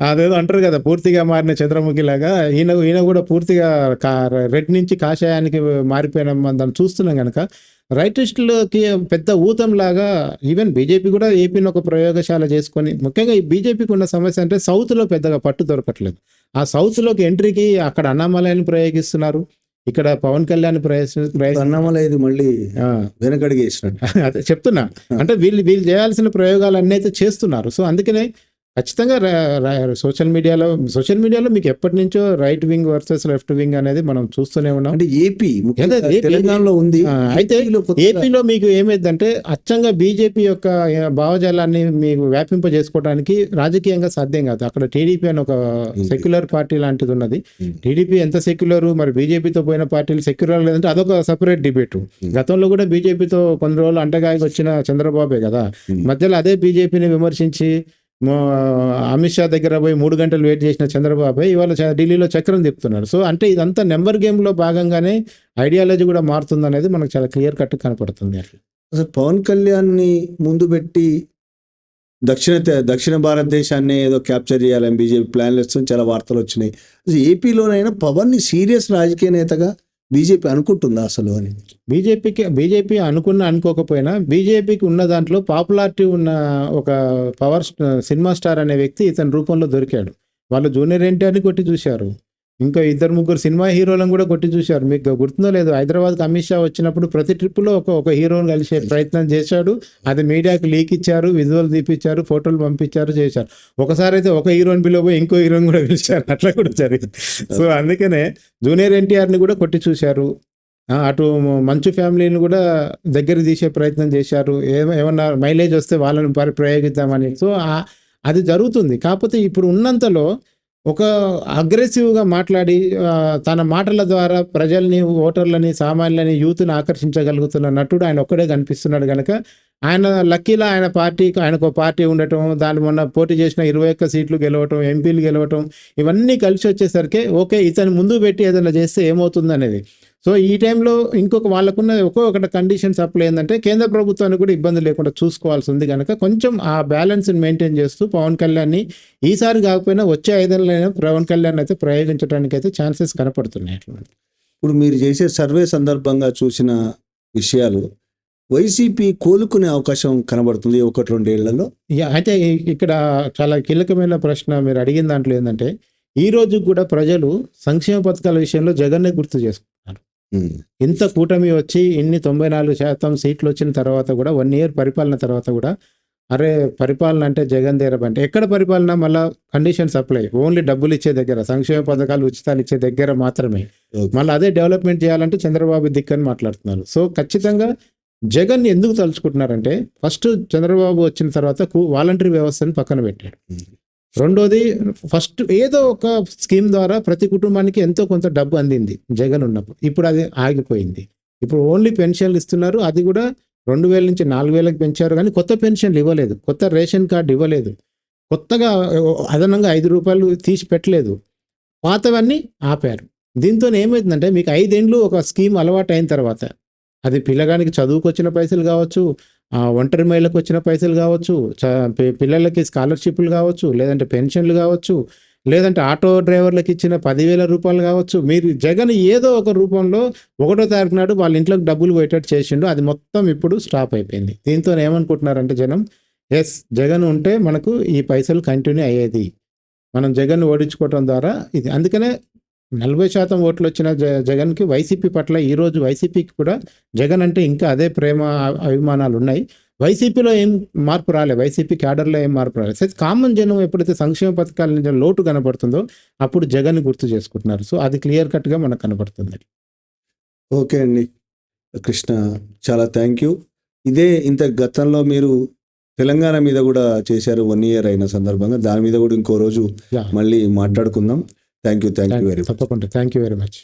అదేదో అంటారు కదా, పూర్తిగా మారిన చంద్రముఖిలాగా ఈయన కూడా పూర్తిగా రెడ్ నుంచి కాషాయానికి మారిపోయిన దాన్ని చూస్తున్నాం కనుక రైటిస్టులకి పెద్ద ఊతంలాగా ఈవెన్ బీజేపీ కూడా ఏపీని ఒక ప్రయోగశాల చేసుకొని, ముఖ్యంగా ఈ బీజేపీకి ఉన్న సమస్య అంటే సౌత్లో పెద్దగా పట్టు దొరకట్లేదు. ఆ సౌత్లోకి ఎంట్రీకి అక్కడ అన్నామలైని ప్రయోగిస్తున్నారు, ఇక్కడ పవన్ కళ్యాణ్ అన్నామలైది మళ్ళీ వెనకడిగి అదే చెప్తున్నా. అంటే వీళ్ళు చేయాల్సిన ప్రయోగాలు అన్నీ అయితే చేస్తున్నారు. సో అందుకనే ఖచ్చితంగా సోషల్ మీడియాలో మీకు ఎప్పటి నుంచో right wing versus left wing అనేది మనం చూస్తూనే ఉన్నాం. అంటే ఏపీ తెలంగాణలో ఉంది. అయితే ఏపీలో మీకు ఏమైందంటే అచ్చంగా బీజేపీ యొక్క భావజాలాన్ని మీకు వ్యాపింపజేసుకోవడానికి రాజకీయంగా సాధ్యం కాదు. అక్కడ టీడీపీ అని ఒక సెక్యులర్ పార్టీ లాంటిది ఉన్నది. టీడీపీ ఎంత సెక్యులర్, మరి బీజేపీతో పోయిన పార్టీలు సెక్యులర్ లేదంటే అదొక సపరేట్ డిబేట్. గతంలో కూడా బీజేపీతో కొన్ని రోజులు అంటగాగి వచ్చిన చంద్రబాబే కదా, మధ్యలో అదే బీజేపీని విమర్శించి అమిత్ షా దగ్గర పోయి 3 గంటలు వెయిట్ చేసిన చంద్రబాబు ఇవాళ ఢిల్లీలో చక్రం తిప్పుతున్నారు. సో అంటే ఇదంతా నెంబర్ గేమ్లో భాగంగానే ఐడియాలజీ కూడా మారుతుంది అనేది మనకు చాలా క్లియర్ కట్ కనపడుతుంది. అసలు పవన్ కళ్యాణ్ని ముందు పెట్టి దక్షిణ భారతదేశాన్ని ఏదో క్యాప్చర్ చేయాలని బీజేపీ ప్లాన్లు వస్తుంది, చాలా వార్తలు వచ్చినాయి. అసలు ఏపీలోనైనా పవన్ని సీరియస్ రాజకీయ నేతగా బీజేపీ అనుకుంటుందా అసలు అని? బీజేపీ అనుకోకపోయినా బీజేపీకి ఉన్న దాంట్లో పాపులారిటీ ఉన్న ఒక సినిమా స్టార్ అనే వ్యక్తి ఇతని రూపంలో దొరికాడు. వాళ్ళు జూనియర్ ఎన్టీఆర్ని కొట్టి చూశారు, ఇంకా 2-3 సినిమా హీరోలను కూడా కొట్టి చూశారు. మీకు గుర్తుందో లేదు, హైదరాబాద్కి అమిత్ షా వచ్చినప్పుడు ప్రతి ట్రిప్లో ఒక హీరోని కలిసే ప్రయత్నం చేశాడు. అది మీడియాకి లీక్ ఇచ్చారు, విజువల్ తీపిచ్చారు, ఫోటోలు పంపించారు, చేశారు. ఒకసారి అయితే ఒక హీరోని పిలవబోయి ఇంకో హీరోని కూడా పిలిచారు, అట్లా కూడా జరిగింది. సో అందుకనే జూనియర్ ఎన్టీఆర్ని కూడా కొట్టి చూశారు. అటు మంచు ఫ్యామిలీని కూడా దగ్గర తీసే ప్రయత్నం చేశారు, ఏమన్నా మైలేజ్ వస్తే వాళ్ళని ప్రయోగిద్దామని. సో అది జరుగుతుంది. కాకపోతే ఇప్పుడు ఉన్నంతలో ఒక అగ్రెసివ్గా మాట్లాడి తన మాటల ద్వారా ప్రజల్ని, ఓటర్లని, సామాన్యులని, యూత్ని ఆకర్షించగలుగుతున్న నటుడు ఆయన ఒక్కడే కనిపిస్తున్నాడు కనుక ఆయన లక్కీలా ఆయనకు పార్టీ ఉండటం, దాని మొన్న పోటీ చేసిన 21 సీట్లు గెలవటం, ఎంపీలు గెలవటం, ఇవన్నీ కలిసి వచ్చేసరికి ఓకే ఇతను ముందు పెట్టి ఏదైనా చేస్తే ఏమవుతుంది అనేది. సో ఈ టైంలో వాళ్ళకున్న ఒక్కొక్కటి కండిషన్స్ అప్లై ఏంటంటే కేంద్ర ప్రభుత్వానికి కూడా ఇబ్బంది లేకుండా చూసుకోవాల్సి ఉంది కనుక కొంచెం ఆ బ్యాలెన్స్ని మెయింటైన్ చేస్తూ పవన్ కళ్యాణ్ని ఈసారి కాకపోయినా వచ్చే 5 ఏళ్ళైనా పవన్ కళ్యాణ్ అయితే ప్రయోగించడానికి అయితే ఛాన్సెస్ కనపడుతున్నాయి. ఇప్పుడు మీరు చేసే సర్వే సందర్భంగా చూసిన విషయాలు, వైసీపీ కోలుకునే అవకాశం కనబడుతుంది 1-2 ఏళ్లలో. అయితే ఇక్కడ చాలా కీలకమైన ప్రశ్న మీరు అడిగిన దాంట్లో ఏంటంటే, ఈ రోజు కూడా ప్రజలు సంక్షేమ పథకాల విషయంలో జగన్నే గుర్తు చేసుకుంటున్నారు. ఇంత కూటమి వచ్చి ఇన్ని 94% సీట్లు వచ్చిన తర్వాత కూడా 1 ఇయర్ పరిపాలన తర్వాత కూడా అరే పరిపాలన అంటే జగన్ దేరబంటే ఎక్కడ పరిపాలన మళ్ళీ కండిషన్స్ అప్లై, ఓన్లీ డబ్బులు ఇచ్చే దగ్గర, సంక్షేమ పథకాలు ఉచితాలు ఇచ్చే దగ్గర మాత్రమే. మళ్ళీ అదే డెవలప్మెంట్ చేయాలంటే చంద్రబాబు దిక్కని మాట్లాడుతున్నారు. సో ఖచ్చితంగా జగన్ ఎందుకు తలుచుకుంటున్నారంటే, ఫస్ట్ చంద్రబాబు వచ్చిన తర్వాత వాలంటరీ వ్యవస్థను పక్కన పెట్టాడు. రెండోది, ఫస్ట్ ఏదో ఒక స్కీమ్ ద్వారా ప్రతి కుటుంబానికి ఎంతో కొంత డబ్బు అందింది జగన్ ఉన్నప్పుడు. ఇప్పుడు అది ఆగిపోయింది. ఇప్పుడు ఓన్లీ పెన్షన్లు ఇస్తున్నారు. అది కూడా 2000 నుంచి 4000కి పెంచారు, కానీ కొత్త పెన్షన్లు ఇవ్వలేదు, కొత్త రేషన్ కార్డు ఇవ్వలేదు, కొత్తగా అదనంగా 5 రూపాయలు తీసి పెట్టలేదు, పాతవన్నీ ఆపారు. దీంతో ఏమైందంటే, మీకు 5 ఏళ్ళు ఒక స్కీమ్ అలవాటు అయిన తర్వాత, అది పిల్లగానికి చదువుకు వచ్చిన పైసలు కావచ్చు, ఒంటరి మహిళలకు వచ్చిన పైసలు కావచ్చు, పిల్లలకి స్కాలర్షిప్లు కావచ్చు, లేదంటే పెన్షన్లు కావచ్చు, లేదంటే ఆటో డ్రైవర్లకు ఇచ్చిన 10,000 రూపాయలు కావచ్చు, మీరు జగన్ ఏదో ఒక రూపంలో 1వ తారీఖు నాడు వాళ్ళ ఇంట్లోకి డబ్బులు పోయేటట్టు చేసిండు. అది మొత్తం ఇప్పుడు స్టాప్ అయిపోయింది. దీంతో ఏమనుకుంటున్నారంటే జనం, ఎస్ జగన్ ఉంటే మనకు ఈ పైసలు కంటిన్యూ అయ్యేది, మనం జగన్ ఓడించుకోవడం ద్వారా ఇది. అందుకనే 40% ఓట్లు వచ్చిన జగన్కి వైసీపీ పట్ల ఈరోజు వైసీపీకి కూడా జగన్ అంటే ఇంకా అదే ప్రేమ అభిమానాలు ఉన్నాయి. వైసీపీలో ఏం మార్పు రాలే, వైసీపీ క్యాడర్లో ఏం మార్పు రాలేదు. సో కామన్ జనం ఎప్పుడైతే సంక్షేమ పథకాల నుంచి లోటు కనబడుతుందో అప్పుడు జగన్ గుర్తు చేసుకుంటున్నారు. సో అది క్లియర్ కట్గా మనకు కనబడుతుంది. ఓకే అండి కృష్ణ, చాలా థ్యాంక్ యూ. ఇదే ఇంత గతంలో మీరు తెలంగాణ మీద కూడా చేశారు 1 ఇయర్ అయిన సందర్భంగా, దాని మీద కూడా ఇంకో రోజు మళ్ళీ మాట్లాడుకుందాం. Thank you very much. తప్పకుండా, థ్యాంక్ యూ వెరీ మచ్.